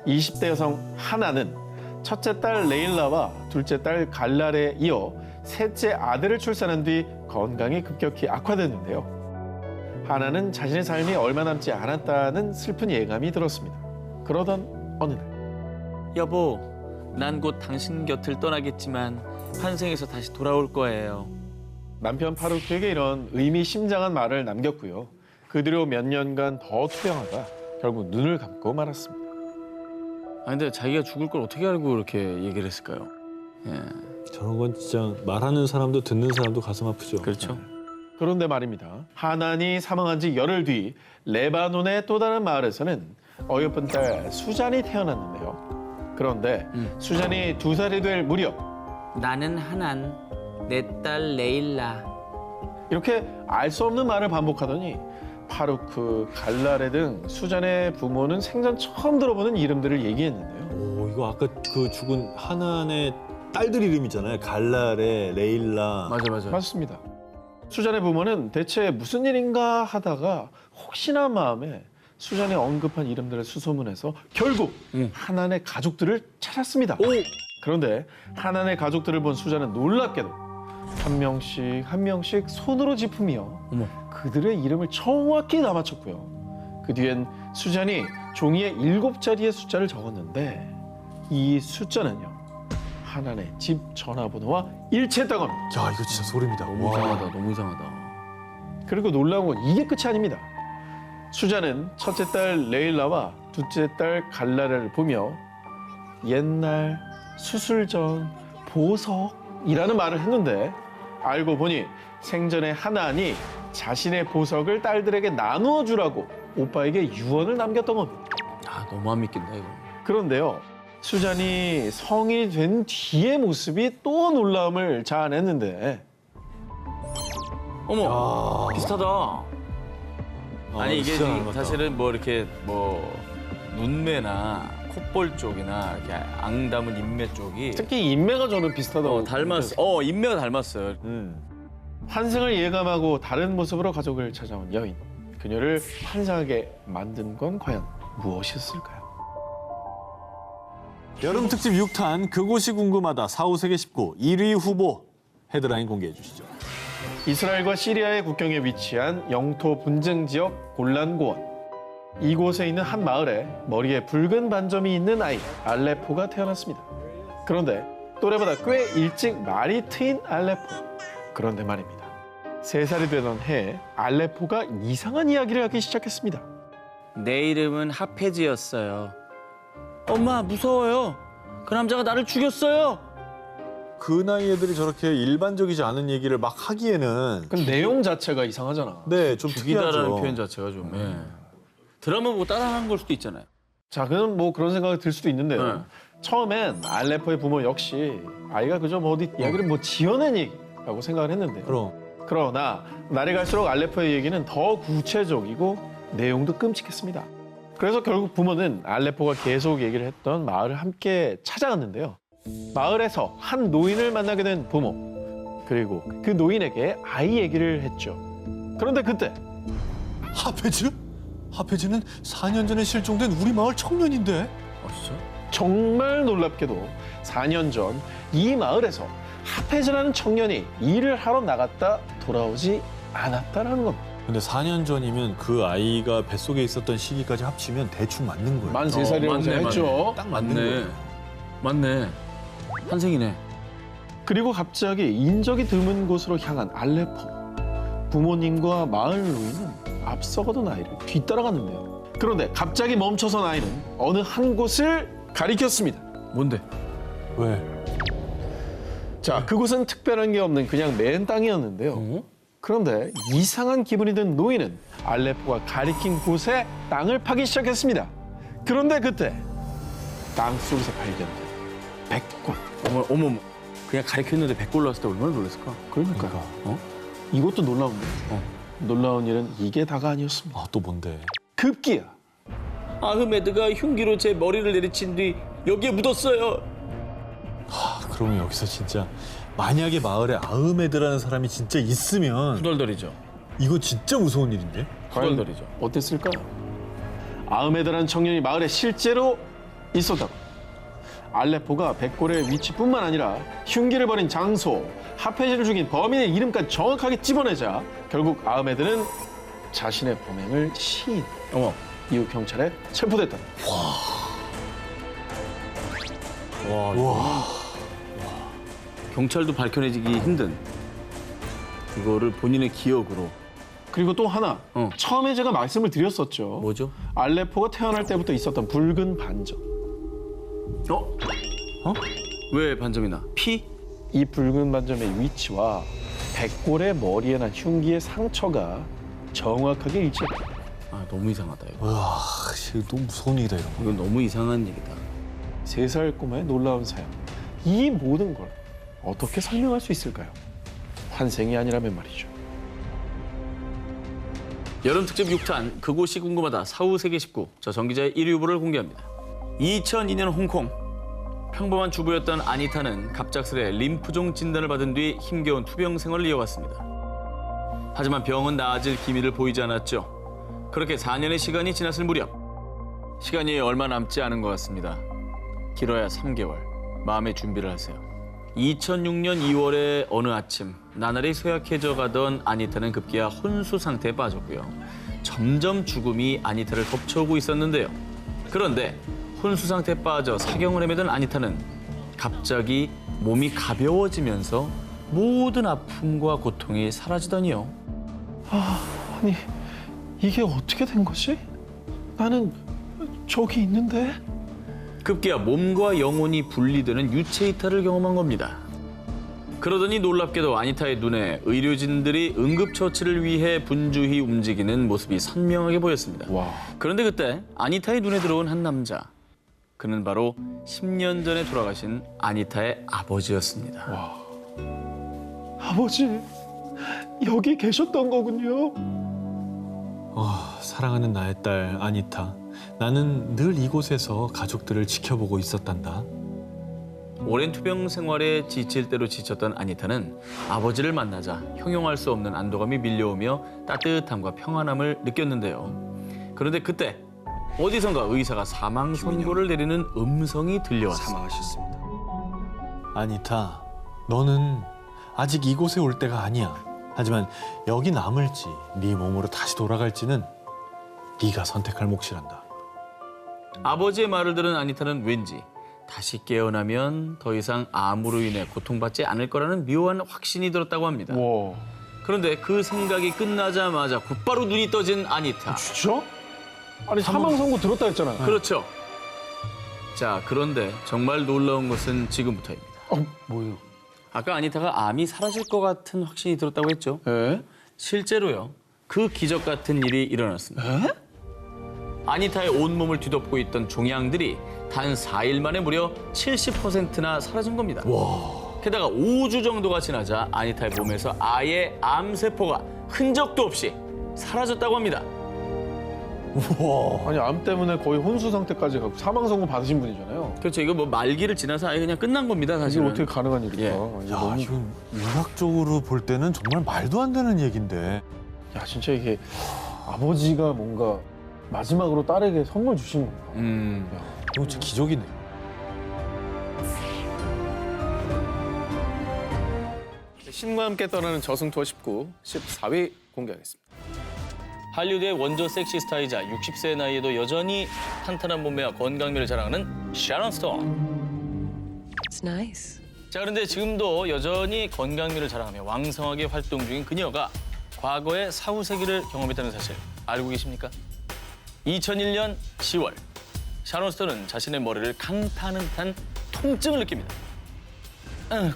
20대 여성 하나는 첫째 딸 레일라와 둘째 딸 갈랄에 이어 셋째 아들을 출산한 뒤 건강이 급격히 악화됐는데요. 하나는 자신의 삶이 얼마 남지 않았다는 슬픈 예감이 들었습니다. 그러던 어느 날 여보, 난 곧 당신 곁을 떠나겠지만 환생해서 다시 돌아올 거예요. 남편 파루크에게 이런 의미심장한 말을 남겼고요. 그 뒤로 몇 년간 더 투병하다 결국 눈을 감고 말았습니다. 아, 근데 자기가 죽을 걸 어떻게 알고 그렇게 얘기를 했을까요? 예. 저런 건 진짜 말하는 사람도 듣는 사람도 가슴 아프죠. 그렇죠. 그런데 말입니다. 하난이 사망한 지 열흘 뒤 레바논의 또 다른 마을에서는 어여쁜 딸 수잔이 태어났는데요. 그런데 수잔이 2살이 될 무렵 나는 하난, 내 딸 레일라. 이렇게 알 수 없는 말을 반복하더니 파루크, 갈라레 등 수잔의 부모는 생전 처음 들어보는 이름들을 얘기했는데요. 오, 이거 아까 그 죽은 하난의 딸들 이름이잖아요. 갈라레, 레일라. 맞아. 맞습니다. 수잔의 부모는 대체 무슨 일인가 하다가 혹시나 마음에 수잔이 언급한 이름들을 수소문해서 결국 하난의 가족들을 찾았습니다. 그런데 하난의 가족들을 본 수잔은 놀랍게도 한 명씩 손으로 짚으며 그들의 이름을 정확히 다 맞췄고요. 그 뒤엔 수잔이 종이에 7자리의 숫자를 적었는데 이 숫자는요. 하난의 집 전화번호와 일치했다고 합니다. 야, 이거 진짜 소름이다. 너무 이상하다, 너무 이상하다. 그리고 놀라운 건 이게 끝이 아닙니다. 수잔은 첫째 딸 레일라와 둘째 딸 갈라레를 보며 옛날, 수술 전, 보석이라는 말을 했는데 알고 보니 생전에 하난이 자신의 보석을 딸들에게 나누어 주라고 오빠에게 유언을 남겼던 겁니다. 아, 너무 안 믿긴다, 이거. 그런데요. 수잔이 성인이 된 뒤의 모습이 또 놀라움을 자아냈는데 어머, 비슷하다. 아니, 이게 진짜 지금 닮았다. 사실은 뭐 이렇게 뭐 눈매나 콧볼 쪽이나 이렇게 앙 담은 인매 쪽이 특히 인매가 저는 비슷하다고 닮았어. 인매가 닮았어요. 환생을 예감하고 다른 모습으로 가족을 찾아온 여인. 그녀를 환상하게 만든 건 과연 무엇이었을까요? 여름 특집 6탄 그곳이 궁금하다 4호세계 19 1위 후보 헤드라인 공개해 주시죠. 이스라엘과 시리아의 국경에 위치한 영토 분쟁 지역 골란고원. 이곳에 있는 한 마을에 머리에 붉은 반점이 있는 아이 알레포가 태어났습니다. 그런데 또래보다 꽤 일찍 말이 트인 알레포. 그런데 말입니다. 3살이 되던 해에 알레포가 이상한 이야기를 하기 시작했습니다. 내 이름은 하페즈였어요. 엄마, 무서워요. 그 남자가 나를 죽였어요. 그 나이 애들이 저렇게 일반적이지 않은 얘기를 막 하기에는 그 내용 자체가 이상하잖아. 네, 좀 죽이다라는 특이하죠. 표현 자체가 좀 드라마 보고 따라하는 걸 수도 있잖아요. 자, 그럼 뭐 그런 생각이 들 수도 있는데요. 네. 처음엔 알레포의 부모 역시 아이가 그저 뭐 어디 이야기를 뭐 지어낸 얘기라고 생각을 했는데요. 그러나 날이 갈수록 알레포의 얘기는 더 구체적이고 내용도 끔찍했습니다. 그래서 결국 부모는 알레포가 계속 얘기를 했던 마을을 함께 찾아갔는데요. 마을에서 한 노인을 만나게 된 부모, 그리고 그 노인에게 아이 얘기를 했죠. 그런데 그때 하페즈? 하페즈는 4년 전에 실종된 우리 마을 청년인데? 진짜? 정말 놀랍게도 4년 전 이 마을에서 하페즈라는 청년이 일을 하러 나갔다 돌아오지 않았다라는 겁니다. 근데 4년 전이면 그 아이가 뱃속에 있었던 시기까지 합치면 대충 맞는 거예요. 만 3살이라고 생각했죠. 딱 맞는 거예요. 맞네. 환생이네. 그리고 갑자기 인적이 드문 곳으로 향한 알레포. 부모님과 마을 노인은 앞서가던 아이를 뒤따라갔는데요. 그런데 갑자기 멈춰선 아이는 어느 한 곳을 가리켰습니다. 뭔데? 왜? 자, 그곳은 특별한 게 없는 그냥 맨 땅이었는데요. 그런데 이상한 기분이 든 노인은 알레포가 가리킨 곳에 땅을 파기 시작했습니다. 그런데 그때 땅 속에서 발견된 백골. 어머. 그냥 가리켰는데 100골 나왔을 때 얼마나 놀랐을까? 그러니까. 이것도 놀라운데. 놀라운 일은 이게 다가 아니었습니다. 아, 또 뭔데? 급기야 아흐메드가 흉기로 제 머리를 내리친 뒤 여기에 묻었어요. 그러면 여기서 진짜 만약에 마을에 아흐메드라는 사람이 진짜 있으면 후덜덜이죠. 이거 진짜 무서운 일인데? 후덜덜이죠. 어땠을까요? 아흐메드라는 청년이 마을에 실제로 있었다고. 알레포가 백골의 위치뿐만 아니라 흉기를 벌인 장소, 하페지를 죽인 범인의 이름까지 정확하게 집어내자 결국 아흐메드는 자신의 범행을 시인. 이후 경찰에 체포됐다. 경찰도 밝혀내기 힘든 이거를 본인의 기억으로. 그리고 또 하나, 처음에 제가 말씀을 드렸었죠. 뭐죠? 알레포가 태어날 때부터 있었던 붉은 반점. 왜 반점이나? 피? 이 붉은 반점의 위치와 백골의 머리에 난 흉기의 상처가 정확하게 일치했다. 아, 너무 이상하다 이거. 와, 너무 무서운 일이다 이런 거. 이건 너무 이상한 얘기다. 3살 꼬마의 놀라운 사연. 이 모든 걸 어떻게 설명할 수 있을까요? 환생이 아니라면 말이죠. 여름 특집 6탄 그곳이 궁금하다 사후 세계 19. 저 정기자의 1위 후보를 공개합니다. 2002년 홍콩. 평범한 주부였던 아니타는 갑작스레 림프종 진단을 받은 뒤 힘겨운 투병 생활을 이어갔습니다. 하지만 병은 나아질 기미를 보이지 않았죠. 그렇게 4년의 시간이 지났을 무렵. 시간이 얼마 남지 않은 것 같습니다. 길어야 3개월. 마음의 준비를 하세요. 2006년 2월의 어느 아침 나날이 쇠약해져 가던 아니타는 급기야 혼수 상태에 빠졌고요. 점점 죽음이 아니타를 덮쳐오고 있었는데요. 그런데 혼수 상태에 빠져 사경을 헤매던 아니타는 갑자기 몸이 가벼워지면서 모든 아픔과 고통이 사라지더니요. 아니, 이게 어떻게 된 거지? 나는 저기 있는데? 급기야 몸과 영혼이 분리되는 유체 이탈을 경험한 겁니다. 그러더니 놀랍게도 아니타의 눈에 의료진들이 응급처치를 위해 분주히 움직이는 모습이 선명하게 보였습니다. 그런데 그때 아니타의 눈에 들어온 한 남자. 그는 바로 10년 전에 돌아가신 아니타의 아버지였습니다. 아버지, 여기 계셨던 거군요. 사랑하는 나의 딸 아니타. 나는 늘 이곳에서 가족들을 지켜보고 있었단다. 오랜 투병 생활에 지칠 대로 지쳤던 아니타는 아버지를 만나자 형용할 수 없는 안도감이 밀려오며 따뜻함과 평안함을 느꼈는데요. 그런데 그때 어디선가 의사가 사망 선고를 내리는 음성이 들려왔습니다. 사망하셨습니다. 아니타, 너는 아직 이곳에 올 때가 아니야. 하지만 여기 남을지 네 몸으로 다시 돌아갈지는 네가 선택할 몫이란다. 아버지의 말을 들은 아니타는 왠지 다시 깨어나면 더 이상 암으로 인해 고통받지 않을 거라는 묘한 확신이 들었다고 합니다. 그런데 그 생각이 끝나자마자 곧바로 눈이 떠진 아니타. 진짜? 아니, 사망 선고 들었다 했잖아. 그렇죠. 자, 그런데 정말 놀라운 것은 지금부터입니다. 뭐예요? 아까 아니타가 암이 사라질 것 같은 확신이 들었다고 했죠. 실제로요. 그 기적 같은 일이 일어났습니다. 아니타의 온몸을 뒤덮고 있던 종양들이 단 4일 만에 무려 70%나 사라진 겁니다. 게다가 5주 정도가 지나자 아니타의 몸에서 아예 암세포가 흔적도 없이 사라졌다고 합니다. 아니, 암 때문에 거의 혼수 상태까지 가고 사망 선고 받으신 분이잖아요. 그렇죠. 이거 뭐 말기를 지나서 아예 그냥 끝난 겁니다, 이게 사실은. 어떻게 가능한 일일까? 야, 이건 의학적으로 볼 때는 정말 말도 안 되는 얘긴데. 야, 진짜 이게 아버지가 뭔가 마지막으로 딸에게 선물 주신 건가? 이거 진짜 기적이네. 신과 함께 떠나는 저승 투어 19, 14위 공개하겠습니다. 할리우드의 원조 섹시 스타이자 60세의 나이에도 여전히 탄탄한 몸매와 건강미를 자랑하는 샤론 스톤. It's nice. 자, 그런데 지금도 여전히 건강미를 자랑하며 왕성하게 활동 중인 그녀가 과거의 사후세기를 경험했다는 사실 알고 계십니까? 2001년 10월 샤론 스톤은 자신의 머리를 강타는 듯한 통증을 느낍니다.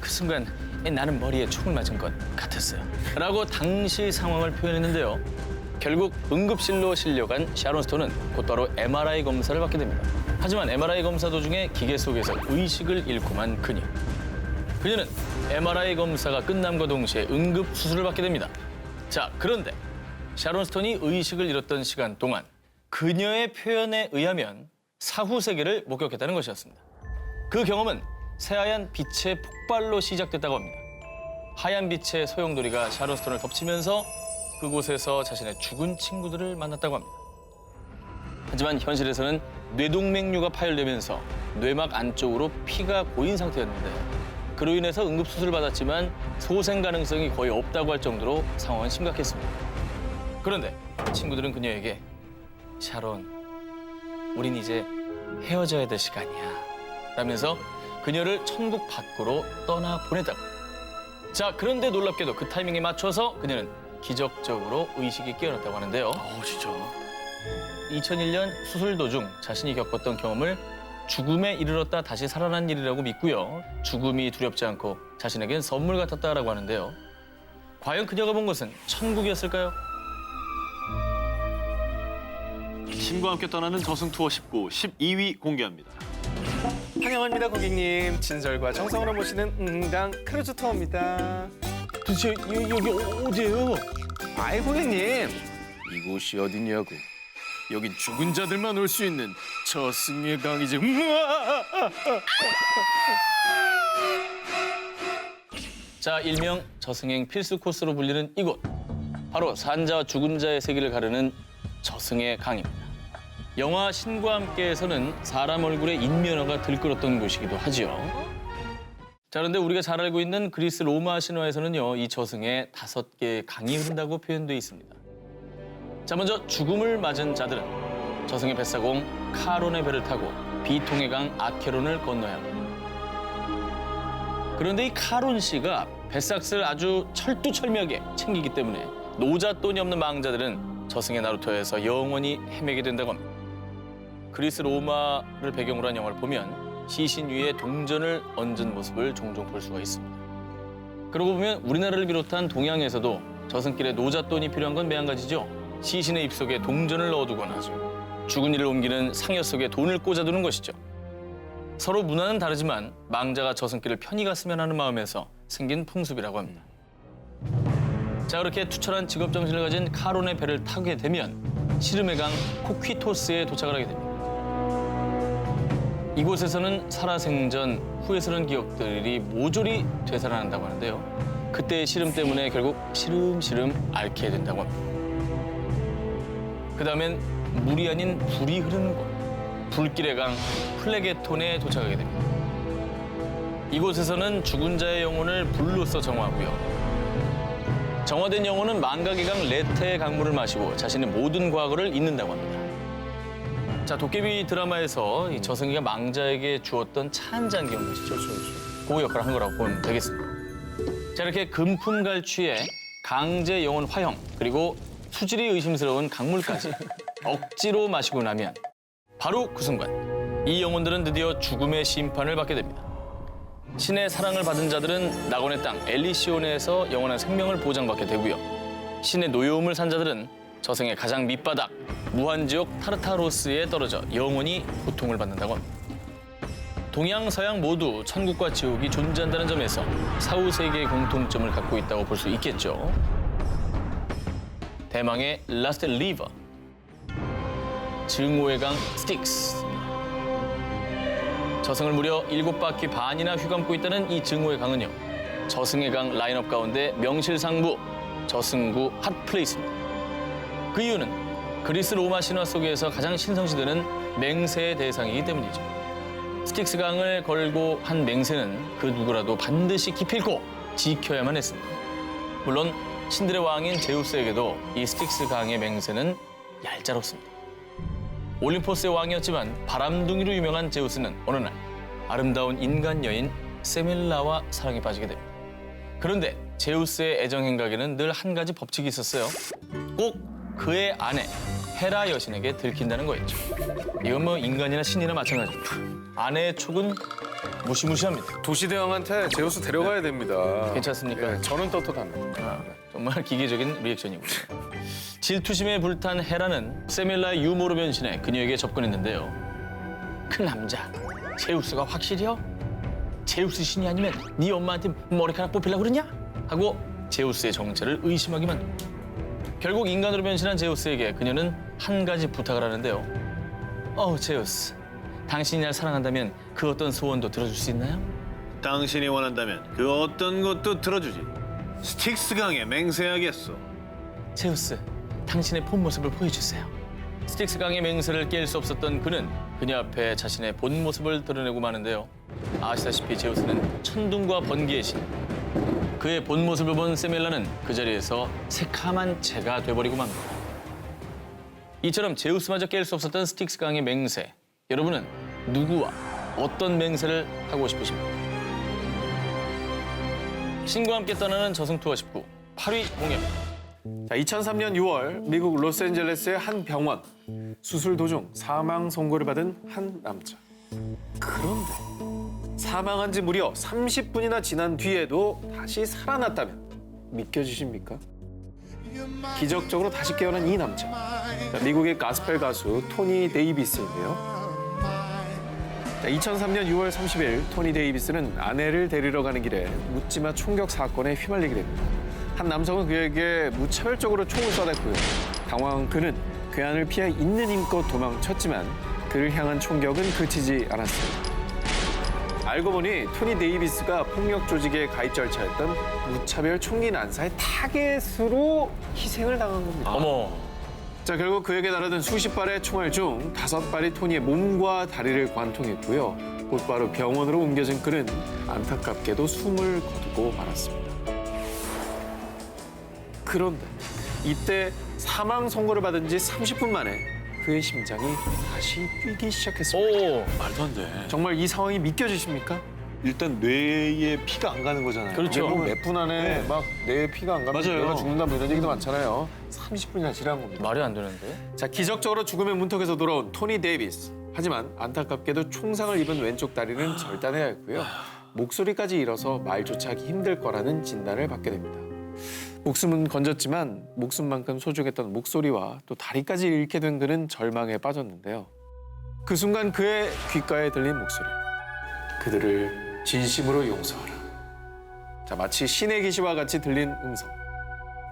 그 순간 나는 머리에 총을 맞은 것 같았어요. 라고 당시 상황을 표현했는데요. 결국 응급실로 실려간 샤론 스톤은 곧바로 MRI 검사를 받게 됩니다. 하지만 MRI 검사 도중에 기계 속에서 의식을 잃고만 그녀. 그녀는 MRI 검사가 끝남과 동시에 응급 수술을 받게 됩니다. 자, 그런데 샤론 스톤이 의식을 잃었던 시간 동안 그녀의 표현에 의하면 사후 세계를 목격했다는 것이었습니다. 그 경험은 새하얀 빛의 폭발로 시작됐다고 합니다. 하얀 빛의 소용돌이가 샤론 스톤을 덮치면서 그곳에서 자신의 죽은 친구들을 만났다고 합니다. 하지만 현실에서는 뇌동맥류가 파열되면서 뇌막 안쪽으로 피가 고인 상태였는데 그로 인해서 응급수술을 받았지만 소생 가능성이 거의 없다고 할 정도로 상황은 심각했습니다. 그런데 친구들은 그녀에게 샤론, 우린 이제 헤어져야 될 시간이야 라면서 그녀를 천국 밖으로 떠나보냈다고. 자, 그런데 놀랍게도 그 타이밍에 맞춰서 그녀는 기적적으로 의식이 깨어났다고 하는데요. 진짜? 2001년 수술 도중 자신이 겪었던 경험을 죽음에 이르렀다 다시 살아난 일이라고 믿고요. 죽음이 두렵지 않고 자신에겐 선물 같았다라고 하는데요. 과연 그녀가 본 것은 천국이었을까요? 신과 함께 떠나는 저승 투어 19, 12위 공개합니다. 환영합니다, 고객님. 진솔과 정성으로 모시는 응당 크루즈 투어입니다. 도대체 여기 어디예요? 아이, 고객님. 이곳이 어디냐고. 여긴 죽은 자들만 올 수 있는 저승의 강이지. 자, 일명 저승행 필수 코스로 불리는 이곳. 바로 산자와 죽은 자의 세계를 가르는 저승의 강입니다. 영화 신과 함께에서는 사람 얼굴에 인면허가 들끓었던 곳이기도 하지요. 자, 그런데 우리가 잘 알고 있는 그리스 로마 신화에서는요, 이 저승에 5개의 강이 흐른다고 표현돼 있습니다. 자, 먼저 죽음을 맞은 자들은 저승의 뱃사공 카론의 배를 타고 비통의 강 아케론을 건너야 합니다. 그런데 이 카론 씨가 뱃삭스를 아주 철두철미하게 챙기기 때문에 노잣돈이 없는 망자들은 저승의 나루터에서 영원히 헤매게 된다고 합니다. 그리스 로마를 배경으로 한 영화를 보면 시신 위에 동전을 얹은 모습을 종종 볼 수가 있습니다. 그러고 보면 우리나라를 비롯한 동양에서도 저승길에 노잣돈이 필요한 건 매한가지죠. 시신의 입속에 동전을 넣어두거나 죽은 이를 옮기는 상여 속에 돈을 꽂아두는 것이죠. 서로 문화는 다르지만 망자가 저승길을 편히 갔으면 하는 마음에서 생긴 풍습이라고 합니다. 자, 그렇게 투철한 직업 정신을 가진 카론의 배를 타게 되면 시름의 강 코퀴토스에 도착을 하게 됩니다. 이곳에서는 살아생전 후회스러운 기억들이 모조리 되살아난다고 하는데요. 그때의 시름 때문에 결국 시름시름 앓게 된다고 합니다. 그 다음엔 물이 아닌 불이 흐르는 곳, 불길의 강 플레게톤에 도착하게 됩니다. 이곳에서는 죽은 자의 영혼을 불로써 정화하고요. 정화된 영혼은 망각의 강 레테의 강물을 마시고 자신의 모든 과거를 잊는다고 합니다. 자, 도깨비 드라마에서 이 저승이가 망자에게 주었던 차 한 잔 기억나시죠? 그 역할을 한 거라고 보면 되겠습니다. 자, 이렇게 금품갈취에 강제 영혼 화형, 그리고 수질이 의심스러운 강물까지 억지로 마시고 나면 바로 그 순간 이 영혼들은 드디어 죽음의 심판을 받게 됩니다. 신의 사랑을 받은 자들은 낙원의 땅 엘리시온에서 영원한 생명을 보장받게 되고요. 신의 노여움을 산 자들은 저승의 가장 밑바닥 무한지옥 타르타로스에 떨어져 영원히 고통을 받는다고 합니다. 동양, 서양 모두 천국과 지옥이 존재한다는 점에서 사후 세계의 공통점을 갖고 있다고 볼 수 있겠죠. 대망의 라스트 리버, 증오의 강 스틱스. 저승을 무려 7바퀴 반이나 휘감고 있다는 이 증오의 강은요, 저승의 강 라인업 가운데 명실상부 저승구 핫플레이스입니다. 그 이유는 그리스 로마 신화 속에서 가장 신성시되는 맹세의 대상이기 때문이죠. 스틱스 강을 걸고 한 맹세는 그 누구라도 반드시 기필코 지켜야만 했습니다. 물론 신들의 왕인 제우스에게도 이 스틱스 강의 맹세는 얄짤없습니다. 올림포스의 왕이었지만 바람둥이로 유명한 제우스는 어느 날 아름다운 인간 여인 세밀라와 사랑에 빠지게 됩니다. 그런데 제우스의 애정 행각에는 늘 한 가지 법칙이 있었어요. 꼭 그의 아내 헤라 여신에게 들킨다는 거였죠. 이건 뭐 인간이나 신이나 마찬가지입니다. 아내의 촉은 무시무시합니다. 도시대왕한테 제우스 데려가야 됩니다. 괜찮습니까? 예, 저는 떳떳합니다. 정말 기계적인 리액션이군요. 질투심에 불탄 헤라는 세밀라의 유머로 변신해 그녀에게 접근했는데요. 그 남자 제우스가 확실히요? 제우스 신이 아니면 네 엄마한테 머리카락 뽑히려고 그러냐? 하고 제우스의 정체를 의심하게 만듭니다. 결국 인간으로 변신한 제우스에게 그녀는 한 가지 부탁을 하는데요. 제우스, 당신이 날 사랑한다면 그 어떤 소원도 들어줄 수 있나요? 당신이 원한다면 그 어떤 것도 들어주지. 스틱스 강에 맹세하겠소. 제우스, 당신의 본 모습을 보여주세요. 스틱스 강의 맹세를 깰 수 없었던 그는 그녀 앞에 자신의 본 모습을 드러내고 마는데요. 아시다시피 제우스는 천둥과 번개의 신. 그의 본 모습을 본 세밀라는 그 자리에서 새카만 재가 돼버리고 맙니다. 이처럼 제우스마저 깰 수 없었던 스틱스 강의 맹세. 여러분은 누구와 어떤 맹세를 하고 싶으십니까? 신과 함께 떠나는 저승 투어 19 8위 공개입니다. 자, 2003년 6월 미국 로스앤젤레스의 한 병원 수술 도중 사망 선고를 받은 한 남자. 그런데 사망한 지 무려 30분이나 지난 뒤에도 다시 살아났다면 믿겨지십니까? 기적적으로 다시 깨어난 이 남자. 자, 미국의 가스펠 가수 토니 데이비스인데요. 자, 2003년 6월 30일 토니 데이비스는 아내를 데리러 가는 길에 묻지마 총격 사건에 휘말리게 됩니다. 한 남성은 그에게 무차별적으로 총을 쏴댔고요. 당황한 그는 괴한을 피해 있는 힘껏 도망쳤지만 그를 향한 총격은 그치지 않았습니다. 알고 보니 토니 데이비스가 폭력 조직의 가입 절차였던 무차별 총기 난사의 타겟으로 희생을 당한 겁니다. 어머. 자, 결국 그에게 날아든 수십 발의 총알 중 5발이 토니의 몸과 다리를 관통했고요. 곧바로 병원으로 옮겨진 그는 안타깝게도 숨을 거두고 말았습니다. 그런데 이때 사망 선고를 받은 지 30분 만에 그의 심장이 다시 뛰기 시작했습니다. 말도 안 돼. 정말 이 상황이 믿겨지십니까? 일단 뇌에 피가 안 가는 거잖아요. 그렇죠. 몇 분 안에 막 뇌에 피가 안 가면 맞아요. 뇌가 죽는다 뭐 이런 얘기도 많잖아요. 30분이나 지난 겁니다. 말이 안 되는데? 자, 기적적으로 죽음의 문턱에서 돌아온 토니 데이비스. 하지만 안타깝게도 총상을 입은 왼쪽 다리는 절단해야 했고요. 목소리까지 잃어서 말조차 하기 힘들 거라는 진단을 받게 됩니다. 목숨은 건졌지만 목숨만큼 소중했던 목소리와 또 다리까지 잃게 된 그는 절망에 빠졌는데요. 그 순간 그의 귓가에 들린 목소리. 그들을 진심으로 용서하라. 자, 마치 신의 계시와 같이 들린 음성.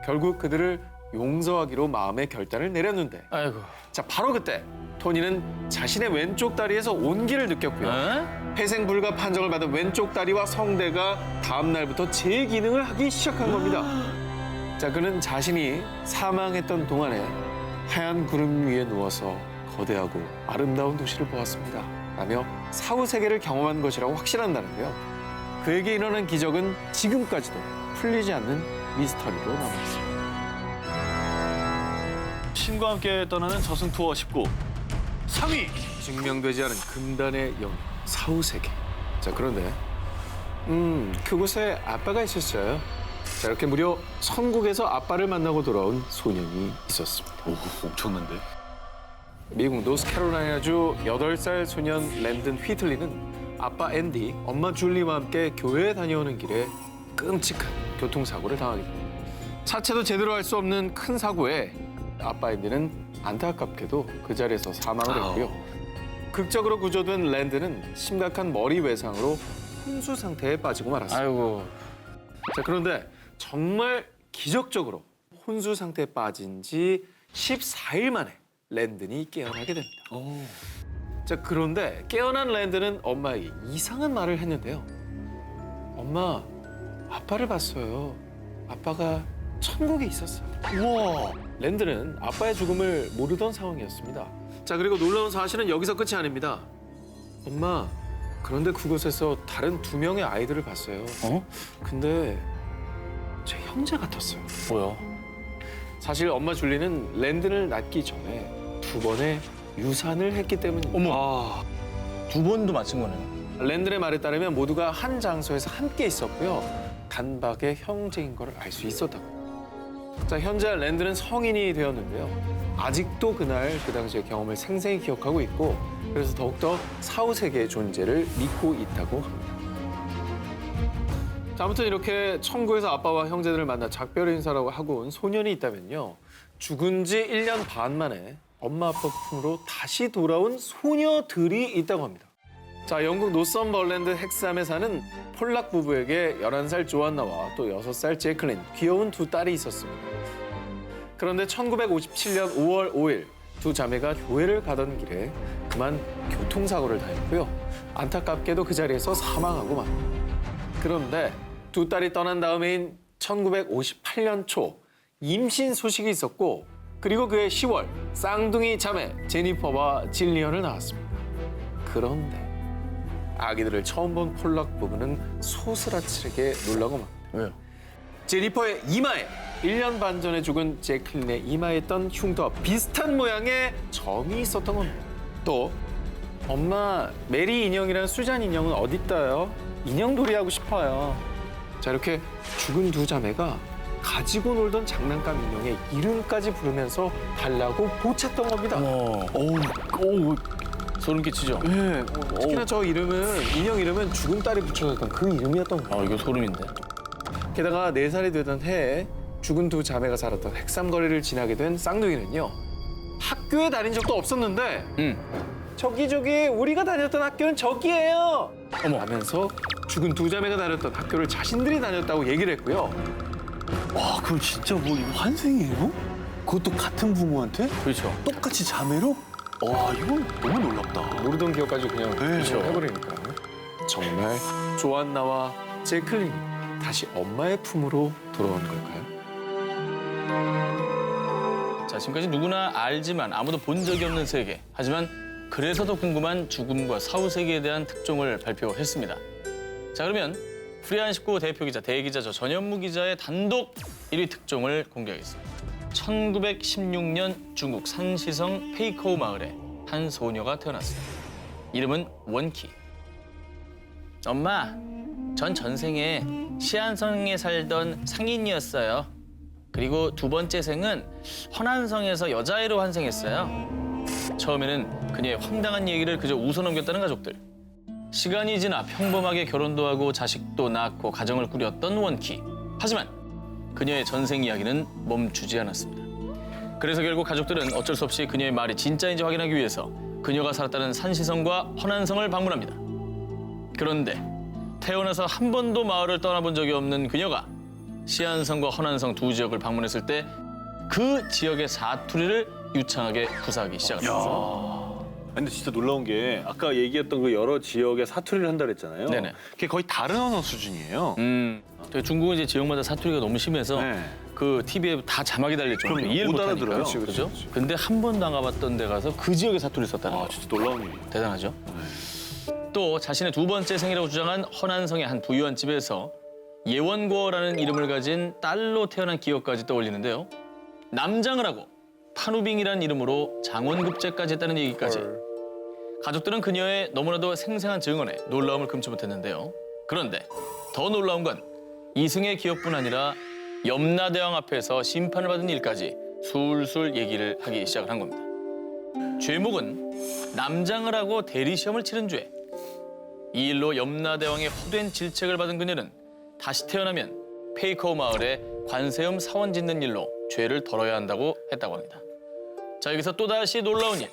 결국 그들을 용서하기로 마음의 결단을 내렸는데 아이고. 자, 바로 그때 토니는 자신의 왼쪽 다리에서 온기를 느꼈고요. 회생 불가 판정을 받은 왼쪽 다리와 성대가 다음 날부터 재기능을 하기 시작한 겁니다. 자, 그는 자신이 사망했던 동안에 하얀 구름 위에 누워서 거대하고 아름다운 도시를 보았습니다. 라며 사후 세계를 경험한 것이라고 확신한다는데요. 그에게 일어난 기적은 지금까지도 풀리지 않는 미스터리로 남아있습니다. 신과 함께 떠나는 저승 투어 19 3위. 증명되지 않은 금단의 영역, 사후 세계. 자, 그런데 그곳에 아빠가 있었어요. 자, 이렇게 무려 천국에서 아빠를 만나고 돌아온 소년이 있었습니다. 오, 엄청난데? 미국 노스캐롤라이나주 8살 소년 랜든 휘틀리는 아빠 앤디, 엄마 줄리와 함께 교회에 다녀오는 길에 끔찍한 교통사고를 당하게 됩니다. 차체도 제대로 할 수 없는 큰 사고에 아빠 앤디는 안타깝게도 그 자리에서 사망을 했고요. 극적으로 구조된 랜드는 심각한 머리 외상으로 혼수 상태에 빠지고 말았습니다. 아이고. 자, 그런데 정말 기적적으로 혼수 상태에 빠진 지 14일 만에 랜든이 깨어나게 됩니다. 자, 그런데 깨어난 랜든은 엄마에게 이상한 말을 했는데요. 엄마, 아빠를 봤어요. 아빠가 천국에 있었어요. 우와! 랜든은 아빠의 죽음을 모르던 상황이었습니다. 자, 그리고 놀라운 사실은 여기서 끝이 아닙니다. 엄마, 그런데 그곳에서 다른 2명의 아이들을 봤어요. 근데 제 형제 같았어요. 뭐야? 사실 엄마 줄리는 랜든을 낳기 전에 2번의 유산을 했기 때문입니다. 어머. 2번도 맞춘 거네요. 랜든의 말에 따르면 모두가 한 장소에서 함께 있었고요. 단박의 형제인 걸 알 수 있었다고. 자, 현재 랜든은 성인이 되었는데요. 아직도 그날 그 당시의 경험을 생생히 기억하고 있고 그래서 더욱더 사후세계의 존재를 믿고 있다고 합니다. 자, 아무튼 이렇게 천국에서 아빠와 형제들을 만나 작별 인사라고 하고 온 소년이 있다면요. 죽은 지 1년 반 만에 엄마 아빠 품으로 다시 돌아온 소녀들이 있다고 합니다. 자, 영국 노썸버랜드 헥스함에 사는 폴락 부부에게 11살 조안나와 또 6살 제클린, 귀여운 두 딸이 있었습니다. 그런데 1957년 5월 5일 두 자매가 교회를 가던 길에 그만 교통사고를 당했고요. 안타깝게도 그 자리에서 사망하고 맙니다. 그런데 두 딸이 떠난 다음인 1958년 초 임신 소식이 있었고 그리고 그해 10월 쌍둥이 자매 제니퍼와 질리언을 낳았습니다. 그런데 아기들을 처음 본 폴락 부부는 소스라치게 놀라고 맙니다. 왜요? 제니퍼의 이마에 1년 반 전에 죽은 제클린의 이마에 있던 흉터와 비슷한 모양의 점이 있었던 겁니다. 또 엄마, 메리 인형이랑 수잔 인형은 어딨어요? 인형놀이 하고 싶어요. 자, 이렇게 죽은 두 자매가 가지고 놀던 장난감 인형의 이름까지 부르면서 달라고 보챘던 겁니다. 소름 끼치죠? 네. 특히나 저 이름은, 인형 이름은 죽은 딸이 붙여줬던 그 이름이었던 거예요. 이거 소름인데. 게다가 4살이 되던 해에 죽은 두 자매가 살았던 헥삼거리를 지나게 된 쌍둥이는요. 학교에 다닌 적도 없었는데 저기 우리가 다녔던 학교는 저기예요. 하면서 죽은 두 자매가 다녔던 학교를 자신들이 다녔다고 얘기를 했고요. 와, 그럼 진짜 뭐 이거 환생이에요? 그것도 같은 부모한테? 그렇죠. 똑같이 자매로? 와, 이건 너무 놀랍다. 모르던 기억까지 그냥 그렇죠. 해버리니까. 정말 조안나와 제클린이 다시 엄마의 품으로 돌아온 걸까요? 자, 지금까지 누구나 알지만 아무도 본 적이 없는 세계. 하지만 그래서 더 궁금한 죽음과 사후 세계에 대한 특종을 발표했습니다. 자, 그러면 프리한 19 대표 기자, 대기자 저 전현무 기자의 단독 1위 특종을 공개하겠습니다. 1916년 중국 산시성 페이커우 마을에 한 소녀가 태어났습니다. 이름은 원키. 엄마, 전 전생에 시안성에 살던 상인이었어요. 그리고 두 번째 생은 허난성에서 여자애로 환생했어요. 처음에는 그녀의 황당한 얘기를 그저 웃어넘겼다는 가족들. 시간이 지나 평범하게 결혼도 하고 자식도 낳고 가정을 꾸렸던 원키. 하지만 그녀의 전생 이야기는 멈추지 않았습니다. 그래서 결국 가족들은 어쩔 수 없이 그녀의 말이 진짜인지 확인하기 위해서 그녀가 살았다는 산시성과 허난성을 방문합니다. 그런데 태어나서 한 번도 마을을 떠나본 적이 없는 그녀가 시안성과 허난성 두 지역을 방문했을 때 그 지역의 사투리를 유창하게 구사하기 시작합니다. 근데 진짜 놀라운 게 아까 얘기했던 그 여러 지역의 사투리를 한다 그랬잖아요. 네네. 그게 거의 다른 언어 수준이에요. 저희 중국은 이제 지역마다 사투리가 너무 심해서 그 TV에 다 자막이 달릴 정도로 그럼요. 이해를 못 못하니까. 알아들어요. 그렇죠? 근데 한 번도 안 가봤던 데 가서 그 지역의 사투리를 썼다는 거. 진짜 놀라운 일이에요. 대단하죠? 또 자신의 두 번째 생이라고 주장한 허난성의 한 부유한 집에서 예원고라는 이름을 가진 딸로 태어난 기억까지 떠올리는데요. 남장을 하고 판우빙이라는 이름으로 장원급제까지 했다는 얘기까지. 가족들은 그녀의 너무나도 생생한 증언에 놀라움을 금치 못했는데요. 그런데 더 놀라운 건 이승의 기억뿐 아니라 염라대왕 앞에서 심판을 받은 일까지 술술 얘기를 하기 시작을 한 겁니다. 죄목은 남장을 하고 대리시험을 치른 죄. 이 일로 염라대왕의 헛된 질책을 받은 그녀는 다시 태어나면 페이커우 마을에 관세음 사원 짓는 일로 죄를 덜어야 한다고 했다고 합니다. 자, 여기서 또다시 놀라운 일.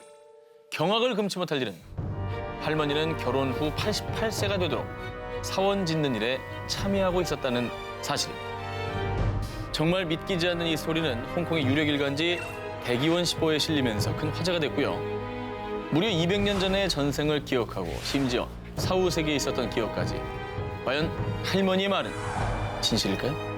경악을 금치 못할 일은 할머니는 결혼 후 88세가 되도록 사원 짓는 일에 참여하고 있었다는 사실입니다. 정말 믿기지 않는 이 소리는 홍콩의 유력 일간지 백이원 15에 실리면서 큰 화제가 됐고요. 무려 200년 전의 전생을 기억하고 심지어 사후 세계에 있었던 기억까지. 과연 할머니의 말은 진실일까요?